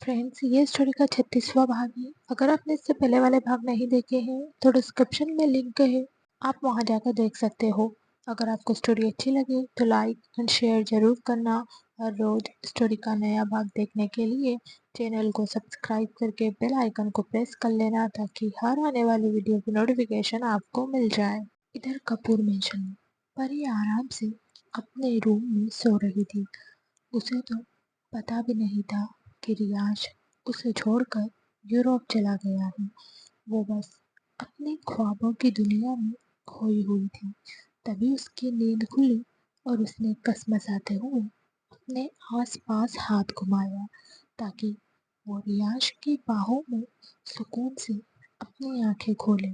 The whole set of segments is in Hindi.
फ्रेंड्स, ये स्टोरी का 36वां भाग है। अगर आपने इससे पहले वाले भाग नहीं देखे हैं तो डिस्क्रिप्शन में लिंक है, आप वहां जाकर देख सकते हो। अगर आपको स्टोरी अच्छी लगे तो लाइक एंड शेयर जरूर करना और रोज स्टोरी का नया भाग देखने के लिए चैनल को सब्सक्राइब करके बेल आइकन को प्रेस कर लेना ताकि हर आने वाली वीडियो की नोटिफिकेशन आपको मिल जाए। इधर कपूर मेंशन में परी आराम से अपने रूम में सो रही थी। उसे तो पता भी नहीं था कि रियाज उसे छोड़कर यूरोप चला गया है। वो बस अपने ख्वाबों की दुनिया में खोई हुई थी। तभी उसकी नींद खुली और उसने कसमसाते हुए अपने आसपास हाथ घुमाया ताकि वो रियाज की बाहों में सुकून से अपनी आंखें खोले।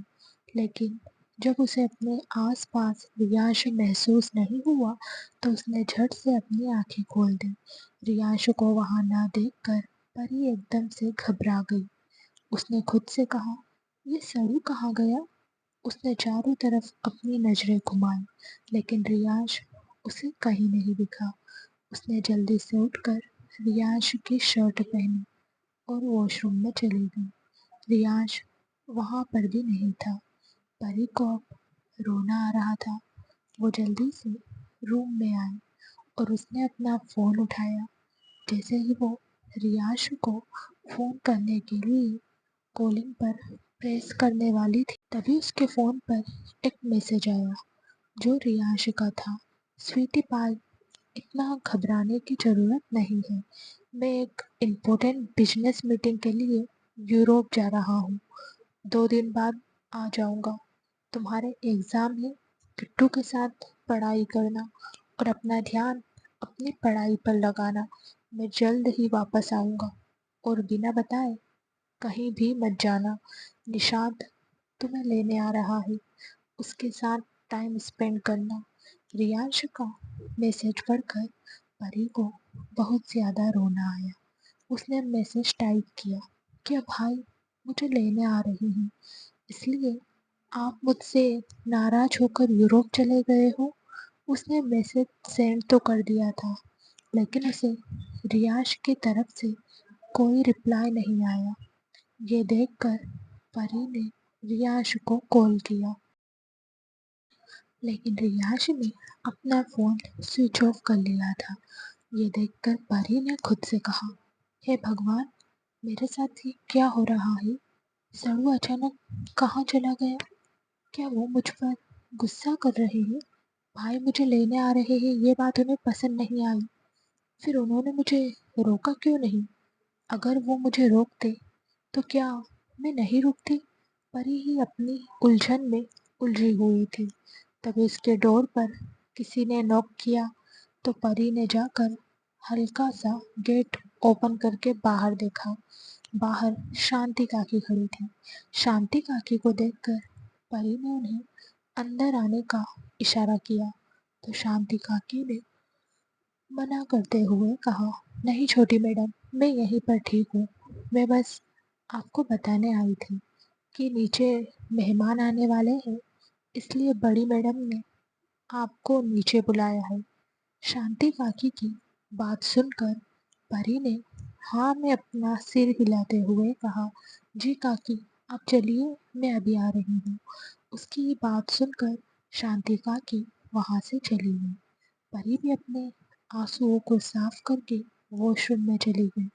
लेकिन जब उसे अपने आसपास रियाज महसूस नहीं हुआ तो उसने झट से अपनी आंखें खोल दी। रियाज को वहां ना देखकर परी एकदम से घबरा गई। उसने खुद से कहा, ये सड़ू कहाँ गया? उसने चारों तरफ अपनी नजरें घुमाई लेकिन रियाज उसे कहीं नहीं दिखा। उसने जल्दी से उठकर रियाज की शर्ट पहनी और वॉशरूम में चली गई। रियाज वहां पर भी नहीं था। परी को अब रोना आ रहा था। वो जल्दी से रूम में आई और उसने अपना फोन उठाया। जैसे ही वो रियाज को फोन करने के लिए कॉलिंग पर प्रेस करने वाली थी तभी उसके फोन पर एक मैसेज आया जो रियाज का था। स्वीटी पाई, इतना घबराने की जरूरत नहीं है। मैं एक इम्पोर्टेंट बिजनेस मीटिंग के लिए यूरोप जा रहा हूँ। 2 दिन बाद आ जाऊंगा। तुम्हारे एग्जाम है। किट्टू के साथ पढ़ाई करना और अपना ध्यान अपनी पढ़ाई पर लगाना। मैं जल्द ही वापस आऊंगा और बिना बताए कहीं भी मत जाना। निशांत तुम्हें लेने आ रहा है। उसके साथ टाइम स्पेंड करना। रियांश का मैसेज पढ़कर परी को बहुत ज़्यादा रोना आया। उसने मैसेज टाइप किया, क्या भाई मुझे लेने आ रही हैं, इसलिए आप मुझसे नाराज होकर यूरोप चले गए हो। उसने मैसेज सेंड तो कर दिया था लेकिन उसे रियाज की तरफ से कोई रिप्लाई नहीं आया। ये देखकर परी ने रियाज को कॉल किया लेकिन रियाज ने अपना फोन स्विच ऑफ कर लिया था। ये देखकर परी ने खुद से कहा, हे भगवान, मेरे साथ ये क्या हो रहा है? सड़ू अचानक कहाँ चला गया? क्या वो मुझ पर गुस्सा कर रहे हैं? भाई मुझे लेने आ रहे हैं ये बात उन्हें पसंद नहीं आई। फिर उन्होंने मुझे रोका क्यों नहीं? अगर वो मुझे रोकते तो क्या मैं नहीं रुकती? परी ही अपनी उलझन में उलझी हुई थी। तभी उसके डोर पर किसी ने नॉक किया तो परी ने जाकर हल्का सा गेट ओपन करके बाहर देखा। बाहर शांति काकी खड़ी थी। शांति काकी को देखकर परी ने उन्हें अंदर आने का इशारा किया तो शांति काकी ने मना करते हुए कहा, नहीं छोटी मैडम, मैं यहीं पर ठीक हूँ। मैं बस आपको बताने आई थी कि नीचे मेहमान आने वाले हैं, इसलिए बड़ी मैडम ने आपको नीचे बुलाया है। शांति काकी की बात सुनकर परी ने हाँ में अपना सिर हिलाते हुए कहा, जी काकी, आप चलिए, मैं अभी आ रही हूँ। उसकी ये बात सुनकर शांति काकी वहाँ से चली गई। परी भी अपने आंसुओं को साफ करके वॉशरूम में चली गई।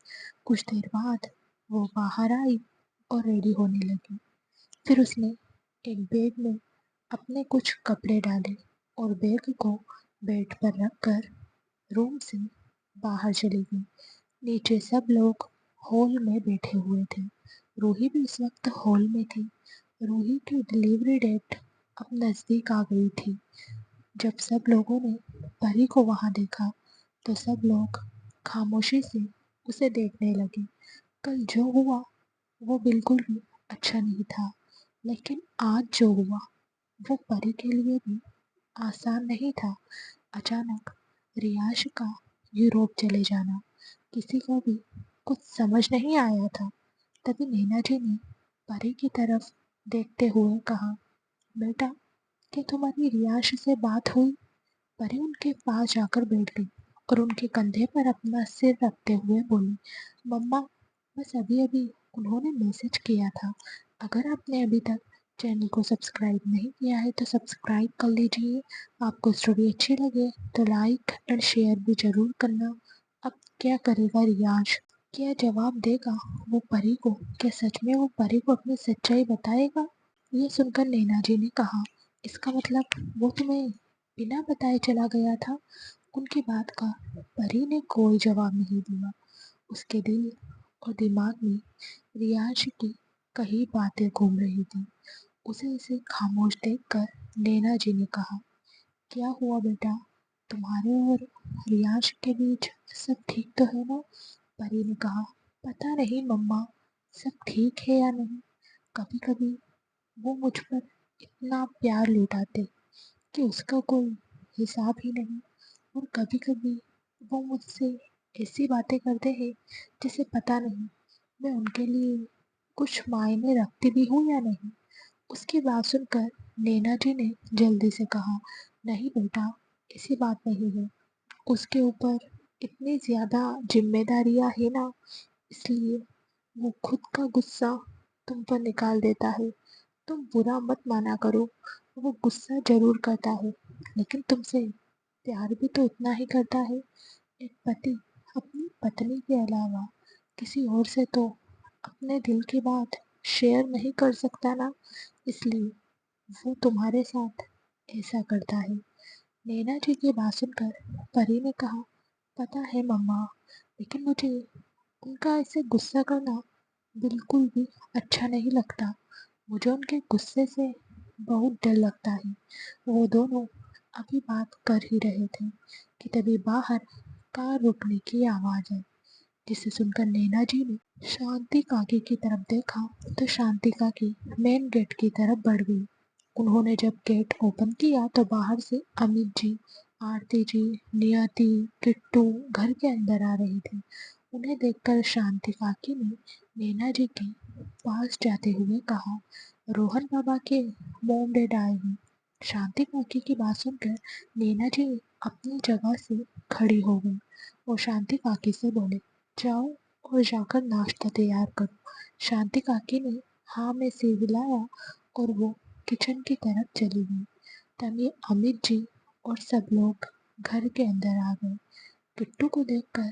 कुछ देर बाद वो बाहर आई और रेडी होने लगी। फिर उसने एक बैग में अपने कुछ कपड़े डाले और बैग को बेड पर रखकर रूम से बाहर चली गई। नीचे सब लोग हॉल में बैठे हुए थे। रूही भी इस वक्त हॉल में थी। रूही की डिलीवरी डेट अब नज़दीक आ गई थी। जब सब लोगों ने परी को वहां देखा तो सब लोग खामोशी से उसे देखने लगे। कल जो हुआ वो बिल्कुल भी अच्छा नहीं था, लेकिन आज जो हुआ वो परी के लिए भी आसान नहीं था। अचानक रियाज का यूरोप चले जाना किसी को भी कुछ समझ नहीं आया था। तभी नैना जी ने परी की तरफ देखते हुए कहा, बेटा, क्या तुम्हारी रियाज से बात हुई? परी उनके पास जाकर बैठ गई और उनके कंधे पर अपना सिर रखते हुए बोली, मम्मा, बस अभी-अभी उन्होंने मैसेज किया था। अगर आपने अभी तक चैनल को सब्सक्राइब नहीं किया है तो सब्सक्राइब कर लीजिए। आपको स्टोरी अच्छी लगे तो लाइक एंड शेयर भी ज़रूर करना। अब क्या करेगा रियाज़? क्या जवाब देगा वो परी को? क्या सच में वो परी को अपनी सच्चाई बताएगा? ये सुनकर नैना जी ने कहा, इसका मतलब वो तुम्हें बिना बताए चला गया था? उनकी बात का परी ने कोई जवाब नहीं दिया। उसके दिल और दिमाग में रियाज की कई बातें घूम रही थी। उसे इसे खामोश देखकर नैना जी ने कहा, क्या हुआ बेटा? तुम्हारे और रियाज के बीच सब ठीक तो है ना? परी ने कहा, पता नहीं मम्मा, सब ठीक है या नहीं। कभी कभी वो मुझ पर इतना प्यार लुटाते कि उसका कोई हिसाब ही नहीं, और कभी कभी वो मुझसे ऐसी बातें करते हैं जिसे पता नहीं मैं उनके लिए कुछ मायने रखती भी हूँ या नहीं। उसकी बात सुनकर नैना जी ने जल्दी से कहा, नहीं बेटा, ऐसी बात नहीं है। उसके ऊपर इतनी ज़्यादा जिम्मेदारियाँ है ना, इसलिए वो खुद का गुस्सा तुम पर निकाल देता है। तुम बुरा मत माना करो, वो गुस्सा ज़रूर करता है, लेकिन तुमसे प्यार भी तो उतना ही करता है। एक पति अपनी पत्नी के अलावा किसी और से तो अपने दिल की बात शेयर नहीं कर सकता ना, इसलिए वो तुम्हारे साथ ऐसा करता है। नैना जी की बात सुनकर परी ने कहा, पता है मम्मा, लेकिन मुझे उनका ऐसे गुस्सा करना बिल्कुल भी अच्छा नहीं लगता। मुझे उनके गुस्से से बहुत डर लगता है। वो दोनों अभी बात कर ही रहे थे कि तभी बाहर कार रुकने की आवाज़ आई, जिसे सुनकर नैना जी ने शांति काकी की तरफ देखा तो शांति काकी मेन गेट की तरफ बढ़ गई। उन्होंने जब गेट ओपन किया तो बाहर से अमित जी, आरती जी, नियति, किट्टू घर के अंदर आ रही थी। उन्हें देखकर शांति काकी ने नैना जी के पास जाते हुए कहा, रोहन बाबा के मोम डैड आए हैं। शांति काकी की बात सुनकर नैना जी अपनी जगह से खड़ी हो गई और शांति काकी से बोले, जाओ और जाकर नाश्ता तैयार करो। शांति काकी ने हाँ में सिर हिलाया और वो किचन की तरफ चली गई। तभी अमित जी और सब लोग घर के अंदर आ गए। किट्टू को देखकर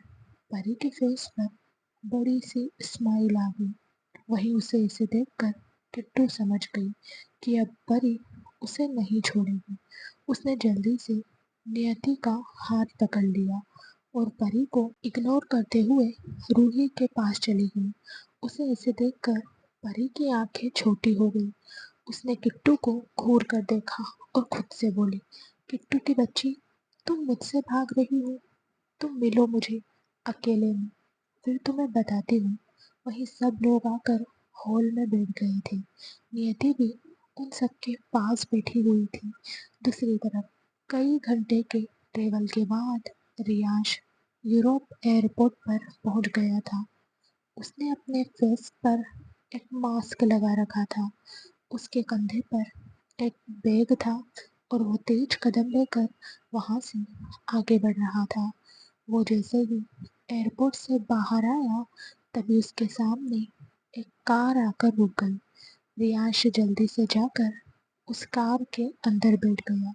परी के फेस पर बड़ी सी स्माइल आ गई। वहीं उसे इसे देखकर किट्टू समझ गई कि अब परी उसे नहीं छोड़ेगी। उसने जल्दी से नियति का हाथ पकड़ लिया और परी को इग्नोर करते हुए रूही के पास चली गई। उसे इसे देखकर परी की आंखें छोटी हो गई। उसने किट्टू को घूर कर देखा और खुद से बोली, किट्टू की बच्ची, तुम मुझसे भाग रही हो? तुम मिलो मुझे अकेले में, फिर तुम्हें बताती हूँ। वहीं सब लोग आकर हॉल में बैठ गए थे। नियति भी उन सबके पास बैठी हुई थी। दूसरी तरफ कई घंटे के ट्रेवल के बाद रियांश यूरोप एयरपोर्ट पर पहुंच गया था। उसने अपने फेस पर एक मास्क लगा रखा था। उसके कंधे पर एक बैग था और वो तेज कदम लेकर वहां से आगे बढ़ रहा था। वो जैसे ही एयरपोर्ट से बाहर आया तभी उसके सामने एक कार आकर रुक गई। रियांश जल्दी से जाकर उस कार के अंदर बैठ गया।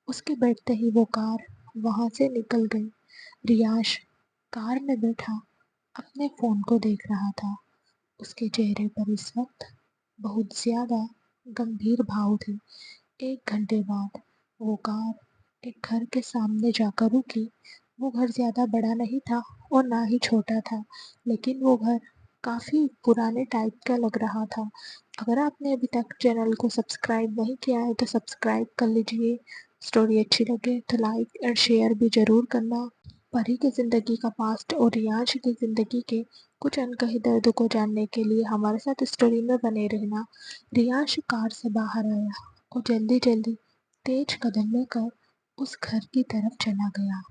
उसके बैठते ही वो कार वहां से निकल गई। रियांश कार में बैठा अपने फ़ोन को देख रहा था। उसके चेहरे पर इस वक्त बहुत ज़्यादा गंभीर भाव थे। 1 घंटे बाद वो कार एक घर के सामने जाकर रुकी। वो घर ज़्यादा बड़ा नहीं था और ना ही छोटा था, लेकिन वो घर काफ़ी पुराने टाइप का लग रहा था। अगर आपने अभी तक चैनल को सब्सक्राइब नहीं किया है तो सब्सक्राइब कर लीजिए। स्टोरी अच्छी लगे तो लाइक एंड शेयर भी ज़रूर करना। परी की ज़िंदगी का पास्ट और रियांश की ज़िंदगी के कुछ अनकहे दर्द को जानने के लिए हमारे साथ स्टोरी में बने रहना। रियांश कार से बाहर आया और जल्दी जल्दी तेज कदम लेकर उस घर की तरफ चला गया।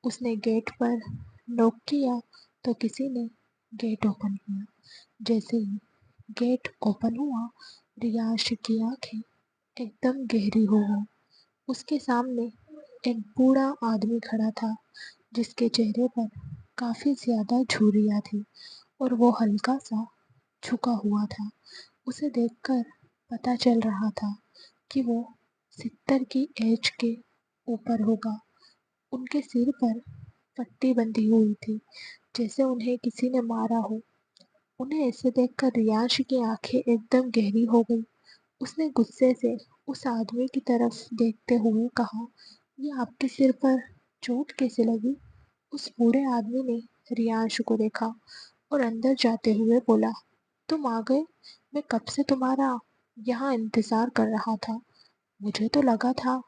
उसने गेट पर नॉक किया तो किसी ने गेट ओपन किया। जैसे ही गेट ओपन हुआ, रियांश की आंखें एकदम गहरी हो गई। उसके सामने एक बूढ़ा आदमी खड़ा था जिसके चेहरे पर काफ़ी ज़्यादा झुर्रियाँ थी। और वो हल्का-सा झुका हुआ था। उसे देखकर पता चल रहा था कि वो 70 की एज के ऊपर होगा। उनके सिर पर पट्टी बंधी हुई थी, जैसे उन्हें किसी ने मारा हो। उन्हें ऐसे देखकर रियांश की आंखें एकदम गहरी हो गई। उसने गुस्से से उस आदमी की तरफ देखते हुए कहा, ये आपके सिर पर चोट कैसे लगी? उस बूढ़े आदमी ने रियांश को देखा और अंदर जाते हुए बोला, तुम आ गए? मैं कब से तुम्हारा यहाँ इंतजार कर रहा था। मुझे तो लगा था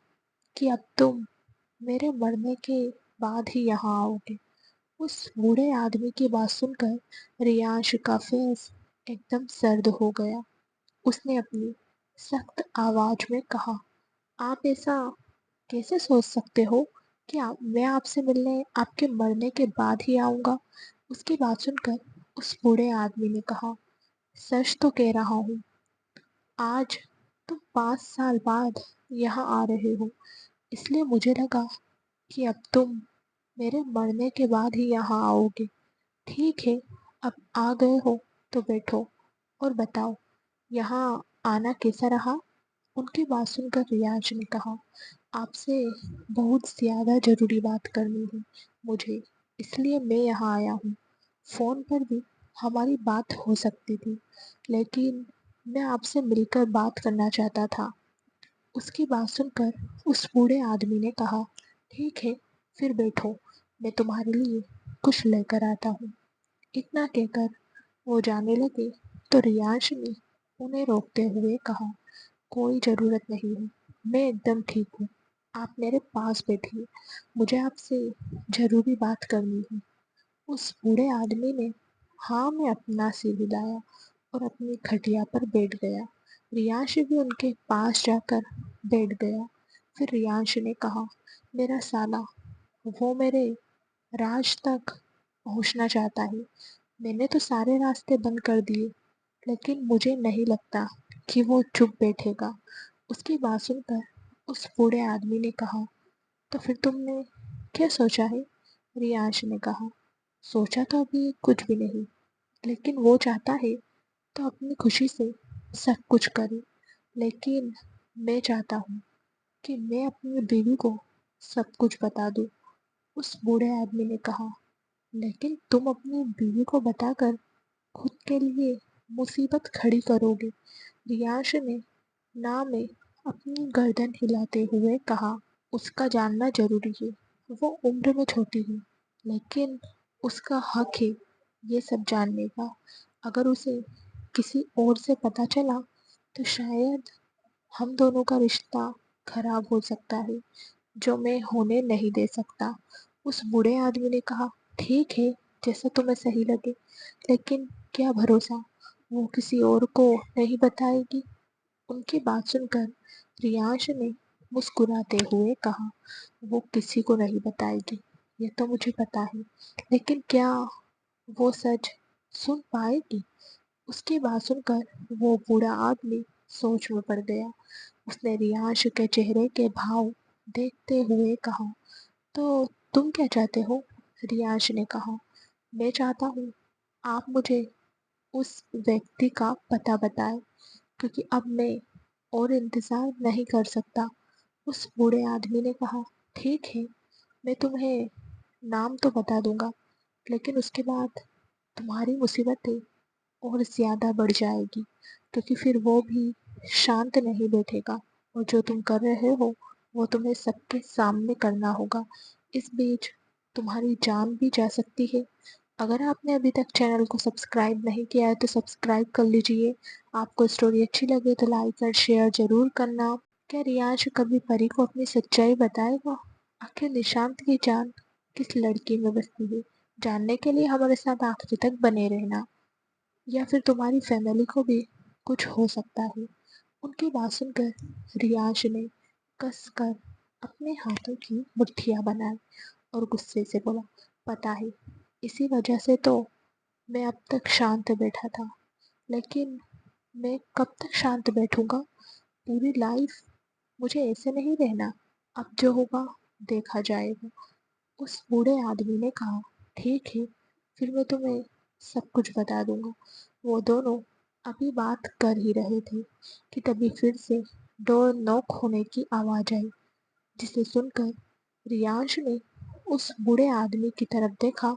कि अब तुम मेरे मरने के बाद ही यहाँ आओगे। उस बूढ़े आदमी की बात सुनकर रियांश का फेस एकदम सर्द हो गया। उसने अपनी सख्त आवाज में कहा, आप ऐसा कैसे सोच सकते हो कि मैं आपसे मिलने आपके मरने के बाद ही आऊंगा? उसकी बात सुनकर उस बूढ़े आदमी ने कहा, सच तो कह रहा हूँ। आज तुम 5 साल बाद यहाँ आ रहे हो, इसलिए मुझे लगा कि अब तुम मेरे मरने के बाद ही यहाँ आओगे। ठीक है, अब आ गए हो तो बैठो और बताओ यहाँ आना कैसा रहा? उनकी बात सुनकर रियाज ने कहा, आपसे बहुत ज़्यादा ज़रूरी बात करनी है मुझे, इसलिए मैं यहाँ आया हूँ। फ़ोन पर भी हमारी बात हो सकती थी, लेकिन मैं आपसे मिलकर बात करना चाहता था। उसकी बात सुनकर उस बूढ़े आदमी ने कहा, ठीक है, फिर बैठो, मैं तुम्हारे लिए कुछ लेकर आता हूँ। इतना कहकर वो जाने लगे तो रियांश ने उन्हें रोकते हुए कहा, कोई ज़रूरत नहीं है, मैं एकदम ठीक हूँ। आप मेरे पास बैठिए, मुझे आपसे ज़रूरी बात करनी है। उस बूढ़े आदमी ने हाँ में अपना सिर हिलाया और अपनी खटिया पर बैठ गया। रियांश भी उनके पास जाकर बैठ गया। फिर रियांश ने कहा, मेरा साला, वो मेरे राज तक पहुंचना चाहता है। मैंने तो सारे रास्ते बंद कर दिए, लेकिन मुझे नहीं लगता कि वो चुप बैठेगा। उसकी बात सुनकर उस बूढ़े आदमी ने कहा, तो फिर तुमने क्या सोचा है? रियांश ने कहा, सोचा तो अभी कुछ भी नहीं, लेकिन वो चाहता है तो अपनी खुशी से सब कुछ करे। लेकिन मैं चाहता हूँ कि मैं अपनी बीवी को सब कुछ बता दूँ। उस बूढ़े आदमी ने कहा, लेकिन तुम अपनी बीवी को बताकर खुद के लिए मुसीबत खड़ी करोगे। रियांश ने ना में अपनी गर्दन हिलाते हुए कहा, उसका जानना जरूरी है। वो उम्र में छोटी है, लेकिन उसका हक है ये सब जानने का। अगर उसे किसी और से पता चला तो शायद हम दोनों का रिश्ता खराब हो सकता है, जो मैं होने नहीं दे सकता। उस बूढ़े आदमी ने कहा, ठीक है, जैसा तुम्हें सही लगे, लेकिन क्या भरोसा वो किसी और को नहीं बताएगी? उनकी बात सुनकर रियांश ने मुस्कुराते हुए कहा, वो किसी को नहीं बताएगी, ये तो मुझे पता है, लेकिन क्या वो सच सुन पाएगी? उसकी बात सुनकर वो बूढ़ा आदमी सोच में पड़ गया। उसने रियांश के चेहरे के भाव देखते हुए कहा, तो तुम क्या चाहते हो? रियांश ने कहा, मैं चाहता हूँ आप मुझे उस व्यक्ति का पता बताएं, क्योंकि अब मैं और इंतज़ार नहीं कर सकता। उस बूढ़े आदमी ने कहा, ठीक है, मैं तुम्हें नाम तो बता दूंगा, लेकिन उसके बाद तुम्हारी मुसीबतें और ज़्यादा बढ़ जाएगी, क्योंकि फिर वो भी शांत नहीं बैठेगा और जो तुम कर रहे हो वो तुम्हें सबके सामने करना होगा। इस बीच तुम्हारी जान भी जा सकती है। अगर आपने अभी तक चैनल को सब्सक्राइब नहीं किया है तो सब्सक्राइब कर लीजिए। आपको स्टोरी अच्छी लगे तो लाइक और शेयर ज़रूर करना। क्या रियांश कभी परी को अपनी सच्चाई बताएगा? आखिर निशांत की जान किस लड़की में बसती है? जानने के लिए हमारे साथ आखिर तक बने रहना। या फिर तुम्हारी फैमिली को भी कुछ हो सकता है। उनकी बात सुनकर रियांश ने कस कर अपने हाथों की मुट्ठियां बनाई और गुस्से से बोला, पता है, इसी वजह से तो मैं अब तक शांत बैठा था, लेकिन मैं कब तक शांत बैठूंगा? पूरी लाइफ मुझे ऐसे नहीं रहना। अब जो होगा देखा जाएगा। उस बूढ़े आदमी ने कहा, ठीक है, फिर मैं तुम्हें सब कुछ बता दूंगा। वो दोनों अभी बात कर ही रहे थे कि तभी फिर से डोर नॉक होने की आवाज आई, जिसे सुनकर रियांश ने उस बूढ़े आदमी की तरफ देखा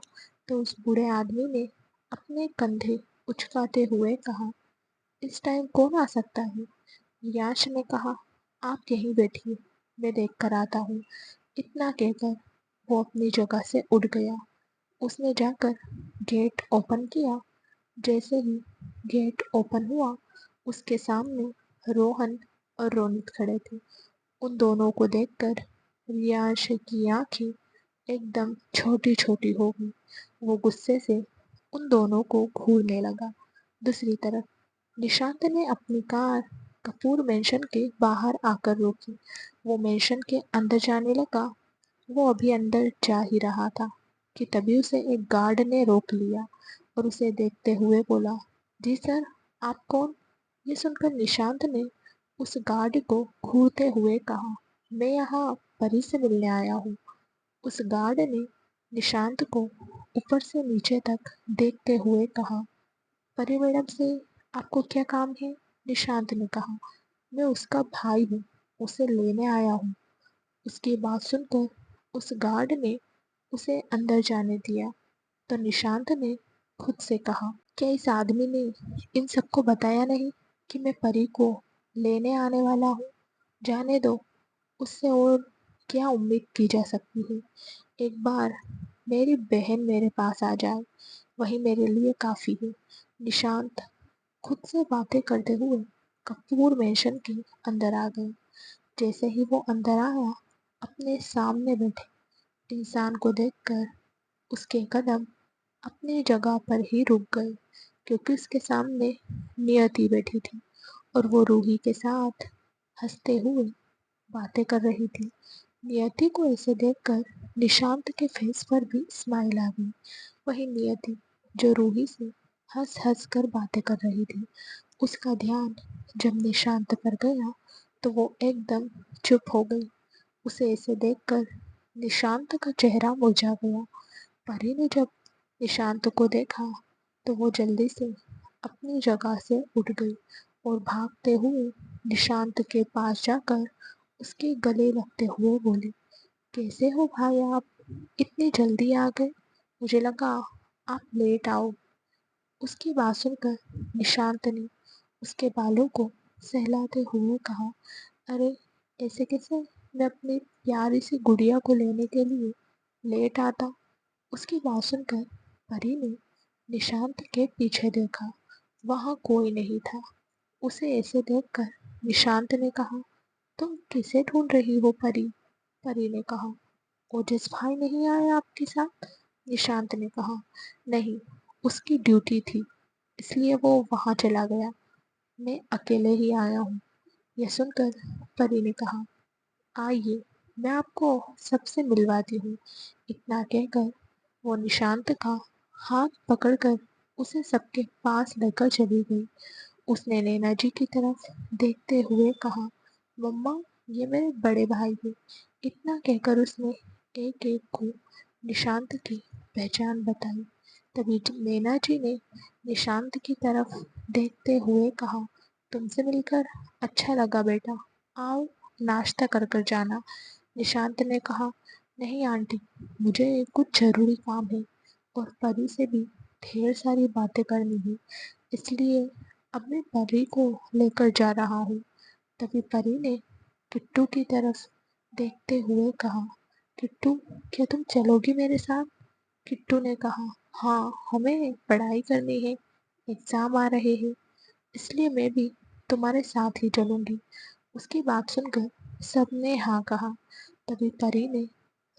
तो उस बूढ़े आदमी ने अपने कंधे उचकाते हुए कहा, इस टाइम कौन आ सकता है? रियांश ने कहा, आप यहीं बैठिए, मैं देख कर आता हूँ। इतना कहकर वो अपनी जगह से उठ गया। उसने जाकर गेट ओपन किया। जैसे ही गेट ओपन हुआ, उसके सामने रोहन और रोनित खड़े थे। उन दोनों को देखकर रियांश की आंखें एकदम छोटी छोटी हो गई। वो गुस्से से उन दोनों को घूरने लगा। दूसरी तरफ निशांत ने अपनी कार कपूर मेंशन के बाहर आकर रोकी। वो मेंशन के अंदर जाने लगा। वो अभी अंदर जा ही रहा था कि तभी उसे एक गार्ड ने रोक लिया और उसे देखते हुए बोला, जी सर, आप कौन? ये सुनकर निशांत ने उस गार्ड को घूरते हुए कहा, मैं यहाँ परी से मिलने आया हूँ। उस गार्ड ने निशांत को ऊपर से नीचे तक देखते हुए कहा, परी मैडम से आपको क्या काम है? निशांत ने कहा, मैं उसका भाई हूँ, उसे लेने आया हूँ। उसकी बात सुनकर उस गार्ड ने उसे अंदर जाने दिया तो निशांत ने खुद से कहा, क्या इस आदमी ने इन सबको बताया नहीं कि मैं परी को लेने आने वाला हूँ? जाने दो, उससे और क्या उम्मीद की जा सकती है? एक बार मेरी बहन मेरे पास आ जाए, वही मेरे लिए काफ़ी है। निशांत खुद से बातें करते हुए कपूर मेंशन के अंदर आ गए। जैसे ही वो अंदर आया, अपने सामने बैठे इंसान को देखकर उसके कदम अपनी जगह पर ही रुक गए, क्योंकि उसके सामने नियति बैठी थी और वो रूही के साथ हंसते हुए बातें कर रही थी। नियति को ऐसे देखकर निशांत के फेस पर भी स्माइल आ गई। वही नियति जो रूही से हंस हंस कर बातें कर रही थी, उसका ध्यान जब निशांत पर गया तो वो एकदम चुप हो गई। उसे ऐसे देखकर निशांत का चेहरा मुरझा गया। परी ने जब निशांत को देखा तो वो जल्दी से अपनी जगह से उठ गई और भागते हुए निशांत के पास जाकर उसके गले लगते हुए बोली, कैसे हो भाई आप? इतनी जल्दी आ गए, मुझे लगा आप लेट आओ। उसकी बात सुनकर निशांत ने उसके बालों को सहलाते हुए कहा, अरे ऐसे कैसे? मैं अपनी प्यारी सी गुड़िया को लेने के लिए लेट आता। उसकी बात सुनकर परी ने निशांत के पीछे देखा। वहां कोई नहीं था। उसे ऐसे देखकर निशांत ने कहा, तुम किसे ढूंढ रही हो परी? परी ने कहा, ओजस भाई नहीं आए आपके साथ? निशांत ने कहा, नहीं, उसकी ड्यूटी थी, इसलिए वो वहां चला गया। मैं अकेले ही आया हूँ। यह सुनकर परी ने कहा, आइए, मैं आपको सबसे मिलवाती हूँ। इतना कहकर वो निशांत का हाथ पकड़कर उसे सबके पास लेकर चली गई। उसने नैना जी की तरफ देखते हुए कहा, मम्मा, ये मेरे बड़े भाई हैं। इतना कहकर उसने एक एक को निशांत की पहचान बताई। तभी नैना जी ने निशांत की तरफ देखते हुए कहा, तुमसे मिलकर अच्छा लगा बेटा, आओ नाश्ता कर कर जाना। निशांत ने कहा, नहीं आंटी, मुझे कुछ ज़रूरी काम है और परी से भी ढेर सारी बातें करनी है, इसलिए अब मैं परी को लेकर जा रहा हूँ। तभी परी ने किट्टू की तरफ देखते हुए कहा, किट्टू, क्या तुम चलोगी मेरे साथ? किट्टू ने कहा, हाँ, हमें पढ़ाई करनी है, एग्ज़ाम आ रहे हैं, इसलिए मैं भी तुम्हारे साथ ही चलूँगी। उसकी बात सुनकर सबने हाँ कहा। तभी परी ने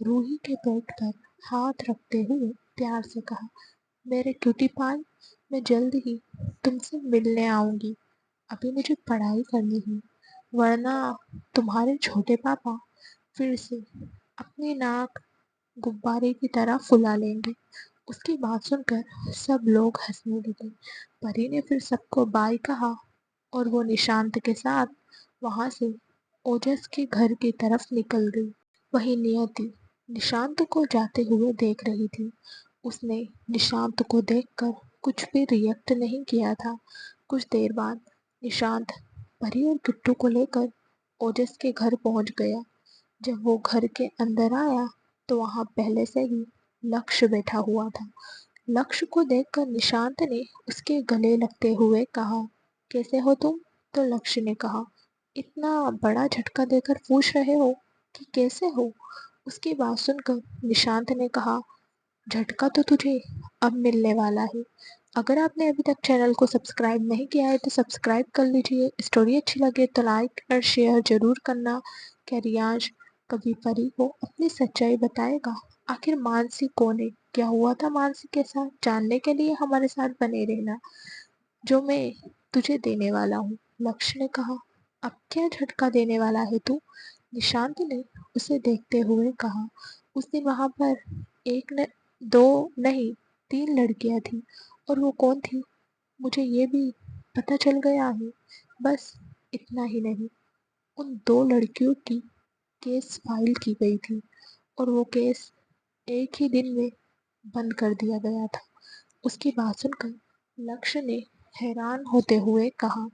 रूही के पेट पर हाथ रखते हुए प्यार से कहा, मेरे क्यूटी पाई, मैं जल्द ही तुमसे मिलने आऊंगी। अभी मुझे पढ़ाई करनी है, वरना तुम्हारे छोटे पापा फिर से अपनी नाक गुब्बारे की तरह फुला लेंगे। उसकी बात सुनकर सब लोग हंसने लगे। परी ने फिर सबको बाय कहा और वो निशांत के साथ वहां से ओजस के घर की तरफ निकल गई। वही नियति निशांत को जाते हुए देख रही थी। उसने निशांत को देखकर कुछ भी रिएक्ट नहीं किया था। कुछ देर बाद निशांत परी और किट्टू को लेकर ओजस के घर पहुंच गया। जब वो घर के अंदर आया तो वहां पहले से ही लक्ष्य बैठा हुआ था। लक्ष्य को देखकर निशांत ने उसके गले लगते हुए कहा, कैसे हो तुम? तो लक्ष्य ने कहा, इतना बड़ा झटका देकर पूछ रहे हो कि कैसे हो? उसकी बात सुनकर निशांत ने कहा, झटका तो तुझे अब मिलने वाला है। अगर आपने अभी तक चैनल को सब्सक्राइब नहीं किया है तो सब्सक्राइब कर लीजिए। स्टोरी अच्छी लगे तो लाइक और शेयर जरूर करना। क्या रियांश कभी परी को अपनी सच्चाई बताएगा? आखिर मानसी कौन है? क्या हुआ था मानसी के साथ? जानने के लिए हमारे साथ बने रहना, जो मैं तुझे देने वाला हूँ। लक्ष्य ने कहा, अब क्या झटका देने वाला है तू? निशांत ने उसे देखते हुए कहा, उस दिन वहां पर एक न, दो नहीं, तीन लड़कियां थी। और वो कौन थी मुझे ये भी पता चल गया है। बस इतना ही नहीं, उन दो लड़कियों की केस फाइल की गई थी और वो केस एक ही दिन में बंद कर दिया गया था। उसकी बात सुनकर लक्ष्य ने हैरान होते हुए कहा,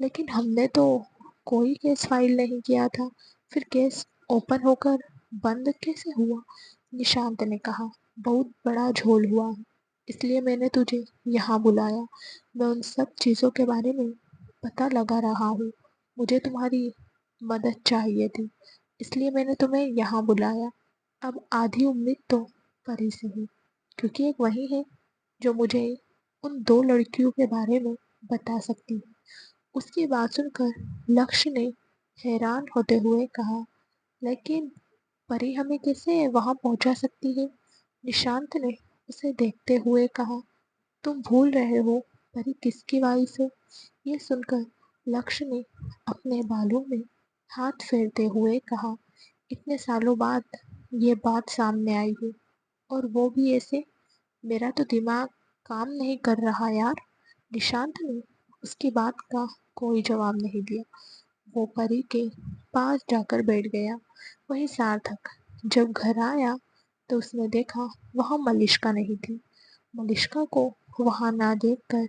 लेकिन हमने तो कोई केस फाइल नहीं किया था, फिर केस ओपन होकर बंद कैसे हुआ? निशांत ने कहा, बहुत बड़ा झोल हुआ है, इसलिए मैंने तुझे यहाँ बुलाया। मैं उन सब चीज़ों के बारे में पता लगा रहा हूँ। मुझे तुम्हारी मदद चाहिए थी, इसलिए मैंने तुम्हें यहाँ बुलाया। अब आधी उम्मीद तो परी से ही, क्योंकि एक वही है जो मुझे उन दो लड़कियों के बारे में बता सकती है। उसकी बात सुनकर लक्ष्य ने हैरान होते हुए कहा, लेकिन परी हमें कैसे वहां पहुंचा सकती है? निशांत ने उसे देखते हुए कहा, तुम भूल रहे हो परी किसकी वाइफ है? ये सुनकर लक्ष्य ने अपने बालों में हाथ फेरते हुए कहा, इतने सालों बाद ये बात सामने आई है, और वो भी ऐसे। मेरा तो दिमाग काम नहीं कर रहा यार। निशांत ने उसकी बात का कोई जवाब नहीं दिया। वो परी के पास जाकर बैठ गया। वही सार्थक जब घर आया तो उसने देखा वहां मलिष्का नहीं थी। मलिष्का को वहां ना देखकर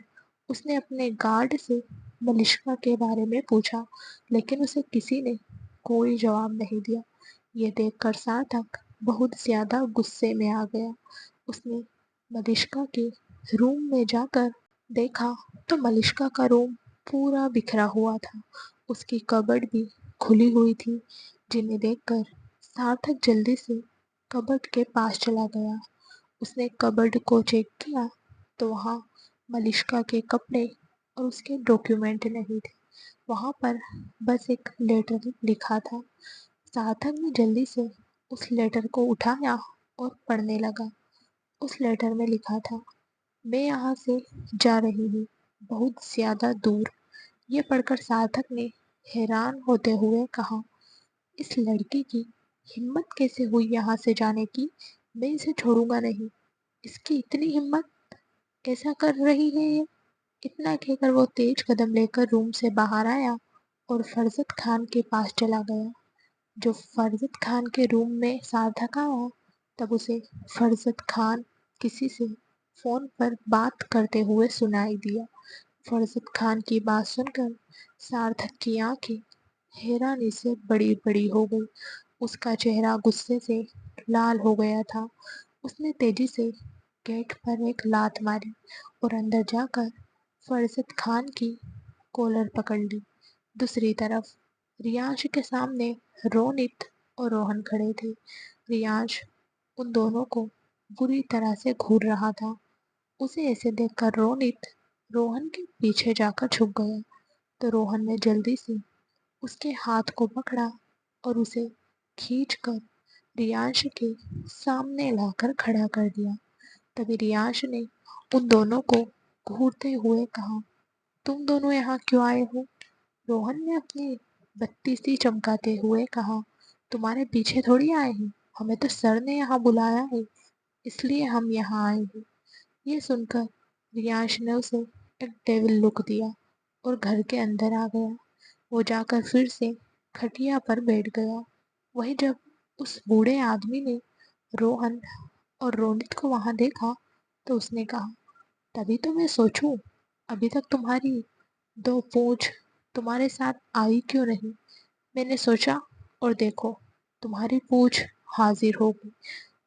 उसने अपने गार्ड से मलिष्का के बारे में पूछा, लेकिन उसे किसी ने कोई जवाब नहीं दिया। ये देखकर सार्थक बहुत ज्यादा गुस्से में आ गया। उसने मलिष्का के रूम में जाकर देखा तो मलिष्का का रूम पूरा बिखरा हुआ था। उसकी कबर्ड भी खुली हुई थी, जिन्हें देखकर सार्थक जल्दी से कबर्ड के पास चला गया। उसने कबर्ड को चेक किया तो वहाँ मलिष्का के कपड़े और उसके डॉक्यूमेंट नहीं थे। वहाँ पर बस एक लेटर लिखा था। सार्थक ने जल्दी से उस लेटर को उठाया और पढ़ने लगा। उस लेटर में लिखा था, मैं यहाँ से जा रही हूँ, बहुत ज्यादा दूर। ये पढ़कर सार्थक ने हैरान होते हुए कहा, इस लड़की की हिम्मत कैसे हुई यहाँ से जाने की? मैं इसे छोड़ूंगा नहीं। इसकी इतनी हिम्मत, कैसा कर रही है ये? इतना कहकर वो तेज कदम लेकर रूम से बाहर आया और फरजत खान के पास चला गया। जो फरजत खान के रूम में सार्थक आया तब उसे फरजत खान किसी से फोन पर बात करते हुए सुनाई दिया। फरजत खान की बात सुनकर सार्थक की आंखें हैरानी से बड़ी बड़ी हो गई। उसका चेहरा गुस्से से लाल हो गया था। उसने तेजी से गेट पर एक लात मारी और अंदर जाकर फरजत खान की कॉलर पकड़ ली। दूसरी तरफ रियांश के सामने रोनित और रोहन खड़े थे। रियांश उन दोनों को बुरी तरह से घूर रहा था। उसे ऐसे देखकर रोनित रोहन के पीछे जाकर छुप गया, तो रोहन ने जल्दी से उसके हाथ को पकड़ा और उसे खींचकर रियांश के सामने लाकर खड़ा कर दिया। तभी रियांश ने उन दोनों को घूरते हुए कहा, तुम दोनों यहाँ क्यों आए हो? रोहन ने अपनी बत्ती सी चमकाते हुए कहा, तुम्हारे पीछे थोड़ी आए हैं, हमें तो सर ने यहाँ बुलाया है, इसलिए हम यहाँ आए हैं। ये सुनकर रियांश ने उसे एक डेविल लुक दिया और घर के अंदर आ गया। वो जाकर फिर से खटिया पर बैठ गया। वही जब उस बूढ़े आदमी ने रोहन और रोनित को वहां देखा तो उसने कहा, तभी तो मैं सोचूं, अभी तक तुम्हारी दो पूंछ तुम्हारे साथ आई क्यों नहीं। मैंने सोचा और देखो, तुम्हारी पूंछ हाजिर हो गई।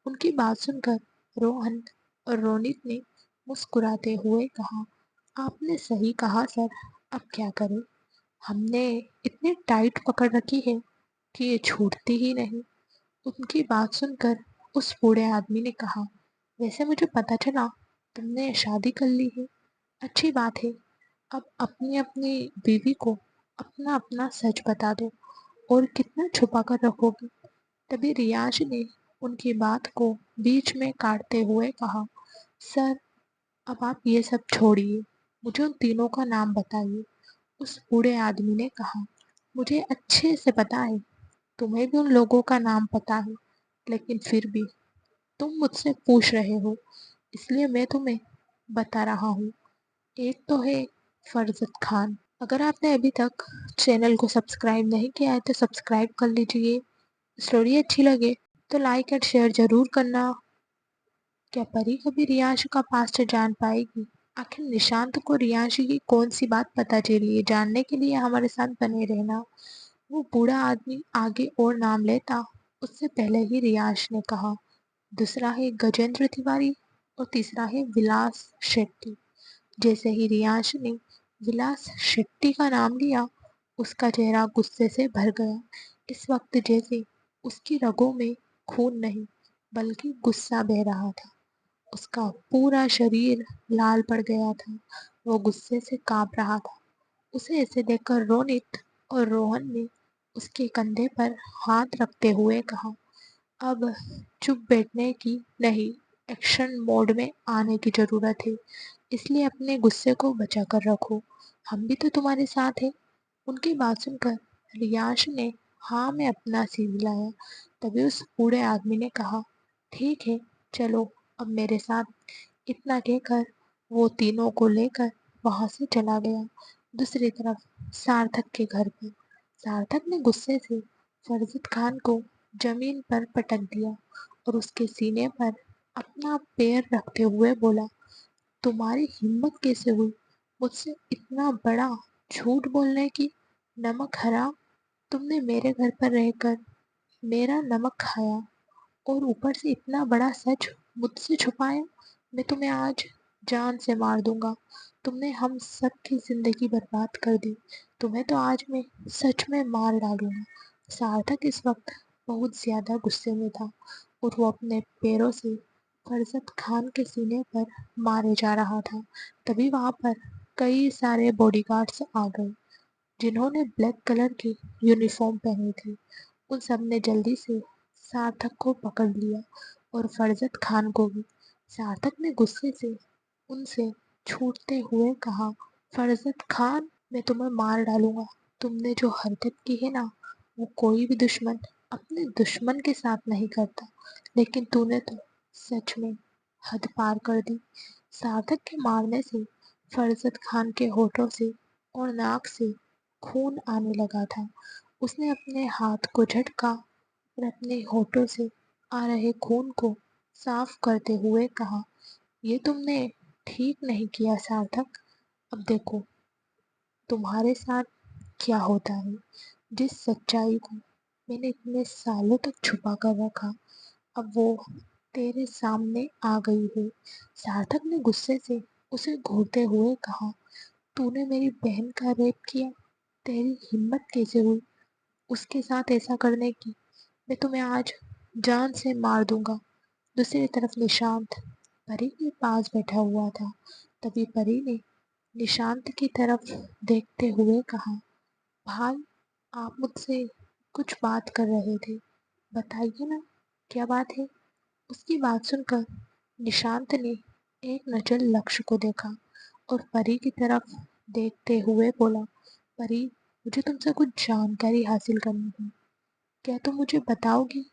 उनकी बात सुनकर रोहन और रोनित ने मुस्कुराते हुए कहा, आपने सही कहा सर, अब क्या करें। हमने इतनी टाइट पकड़ रखी है कि ये छूटती ही नहीं। उनकी बात सुनकर उस बूढ़े आदमी ने कहा, वैसे मुझे पता चला तुमने शादी कर ली है। अच्छी बात है। अब अपनी अपनी बीवी को अपना अपना सच बता दो, और कितना छुपा कर रखोगे। तभी रियाज ने उनकी बात को बीच में काटते हुए कहा, सर अब आप ये सब छोड़िए, मुझे उन तीनों का नाम बताइए। उस बूढ़े आदमी ने कहा, मुझे अच्छे से पता है, तुम्हें भी उन लोगों का नाम पता है, लेकिन फिर भी तुम मुझसे पूछ रहे हो, इसलिए मैं तुम्हें बता रहा हूँ। एक तो है फरजत खान। अगर आपने अभी तक चैनल को सब्सक्राइब नहीं किया है तो सब्सक्राइब कर लीजिए। स्टोरी अच्छी लगे तो लाइक एंड शेयर जरूर करना। क्या परी कभी रियांश का पास्ट जान पाएगी? आखिर निशांत को रियांश की कौन सी बात पता चली है? जानने के लिए हमारे साथ बने रहना। वो बूढ़ा आदमी आगे और नाम लेता, उससे पहले ही रियांश ने कहा, दूसरा है गजेंद्र तिवारी और तीसरा है विलास शेट्टी। जैसे ही रियांश ने विलास शेट्टी का नाम लिया, उसका चेहरा गुस्से से भर गया। इस वक्त जैसे उसकी रगों में खून नहीं, बल्कि गुस्सा बह रहा था। उसका पूरा शरीर लाल पड़ गया था। वो गुस्से से कांप रहा था। उसे ऐसे देखकर रोनित और रोहन ने उसके कंधे पर हाथ रखते हुए कहा, अब चुप बैठने की नहीं, एक्शन मोड में आने की जरूरत है। इसलिए अपने गुस्से को बचा कर रखो, हम भी तो तुम्हारे साथ हैं। उनकी बात सुनकर रियांश ने हाँ में अपना सिर हिलाया। तभी उस बूढ़े आदमी ने कहा, ठीक है, चलो अब मेरे साथ। इतना कहकर वो तीनों को लेकर वहां से चला गया। दूसरी तरफ सार्थक के घर पर सार्थक ने गुस्से से फरजत खान को जमीन पर पटक दिया और उसके सीने पर अपना पैर रखते हुए बोला, तुम्हारी हिम्मत कैसे हुई मुझसे इतना बड़ा झूठ बोलने की? नमक हराम, तुमने मेरे घर पर रहकर मेरा नमक खाया और ऊपर से इतना बड़ा सच मुझसे छुपाया। मैं तुम्हें आज जान से मार दूंगा। तुमने हम सब की जिंदगी बर्बाद कर दी। तुम्हें तो आज मैं सच में मार डालूंगा। सार्थक इस वक्त बहुत ज्यादा गुस्से में था और वो अपने पैरों से फरजत खान के सीने पर मारे जा रहा था। तभी वहां पर कई सारे बॉडीगार्ड्स आ गए, जिन्होंने ब्लैक कलर की यूनिफॉर्म पहनी थी। उन सब ने जल्दी से सार्थक को पकड़ लिया और फरजत खान को भी। सार्थक ने गुस्से से उनसे छूटते हुए कहा, फरजत खान, मैं तुम्हें मार डालूंगा। तुमने जो हरकत की है ना, वो कोई भी दुश्मन अपने दुश्मन के साथ नहीं करता, लेकिन तूने तो सच में हद पार कर दी। सार्थक के मारने से फरजत खान के होठों से और नाक से खून आने लगा था। उसने अपने हाथ को झटका और अपने होठों से आ रहे खून को साफ करते हुए कहा, ये तुमने ठीक नहीं किया सार्थक। अब देखो तुम्हारे साथ क्या होता है। जिस सच्चाई को मैंने इतने सालों तक छुपा कर रखा, अब वो तेरे सामने आ गई है। सार्थक ने गुस्से से उसे घूरते हुए कहा, तूने मेरी बहन का रेप किया, तेरी हिम्मत कैसे हुई उसके साथ ऐसा करने की। मैं तुम्हें आज जान से मार दूंगा। दूसरी तरफ निशांत परी के पास बैठा हुआ था। तभी परी ने निशांत की तरफ देखते हुए कहा, भाई आप मुझसे कुछ बात कर रहे थे, बताइए ना, क्या बात है। उसकी बात सुनकर निशांत ने एक नज़र लक्ष्य को देखा और परी की तरफ देखते हुए बोला, परी, मुझे तुमसे कुछ जानकारी हासिल करनी है। क्या तुम मुझे बताओगी?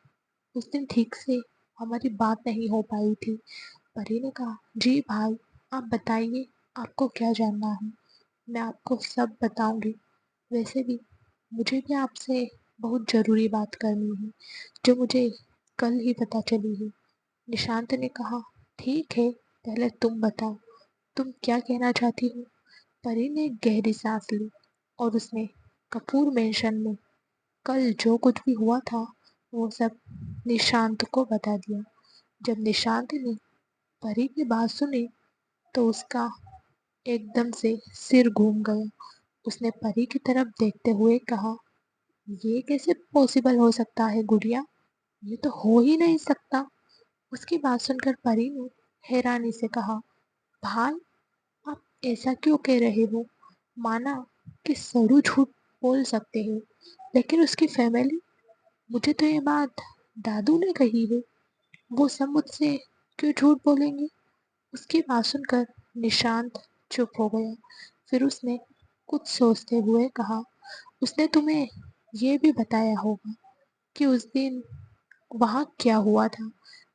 उस दिन ठीक से हमारी बात नहीं हो पाई थी। परी ने कहा, जी भाई, आप बताइए, आपको क्या जानना है। मैं आपको सब बताऊंगी। वैसे भी मुझे भी आपसे बहुत ज़रूरी बात करनी है, जो मुझे कल ही पता चली है। निशांत ने कहा, ठीक है, पहले तुम बताओ, तुम क्या कहना चाहती हो? परी ने गहरी सांस ली और उसने कपूर मेंशन में कल जो कुछ भी हुआ था वो सब निशांत को बता दिया। जब निशांत ने परी की बात सुनी तो उसका एकदम से सिर घूम गया। उसने परी की तरफ देखते हुए कहा, ये कैसे पॉसिबल हो सकता है गुड़िया? ये तो हो ही नहीं सकता। उसकी बात सुनकर परी ने हैरानी से कहा, भाई आप ऐसा क्यों कह रहे हो? माना कि सरू झूठ बोल सकते हैं, लेकिन उसकी फैमिली, मुझे तो ये बात दादू ने कही है, वो सब मुझसे क्यों झूठ बोलेंगे? उसकी बात सुनकर निशांत चुप हो गया। फिर उसने कुछ सोचते हुए कहा, उसने तुम्हें ये भी बताया होगा कि उस दिन वहाँ क्या हुआ था?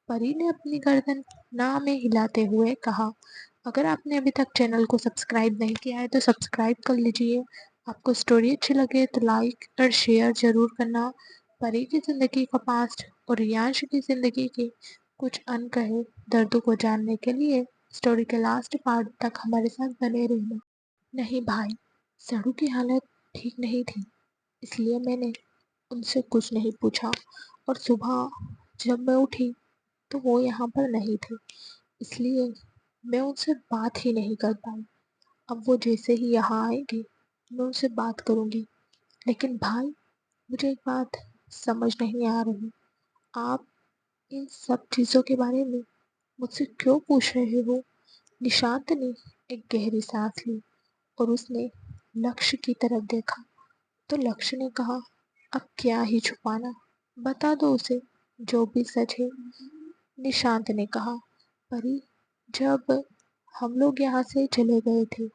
परी ने अपनी गर्दन ना में हिलाते हुए कहा, अगर आपने अभी तक चैनल को सब्सक्राइब नहीं किया है तो सब्सक्राइब कर लीजिए। आपको स्टोरी अच्छी लगे तो लाइक और शेयर जरूर करना। परी की जिंदगी का पास्ट और रियांश की जिंदगी के कुछ अनकहे दर्दों को जानने के लिए स्टोरी के लास्ट पार्ट तक हमारे साथ बने रहना। नहीं भाई, सड़ू की हालत ठीक नहीं थी, इसलिए मैंने उनसे कुछ नहीं पूछा और सुबह जब मैं उठी तो वो यहाँ पर नहीं थे, इसलिए मैं उनसे बात ही नहीं कर पाई। अब वो जैसे ही यहाँ आएंगे मैं उनसे बात करूँगी। लेकिन भाई, मुझे एक बात समझ नहीं आ रही, आप इन सब चीज़ों के बारे में मुझसे क्यों पूछ रहे हो? निशांत ने एक गहरी सांस ली और उसने लक्ष्य की तरफ देखा तो लक्ष्य ने कहा, अब क्या ही छुपाना, बता दो उसे जो भी सच है। निशांत ने कहा, परी, जब हम लोग यहाँ से चले गए थे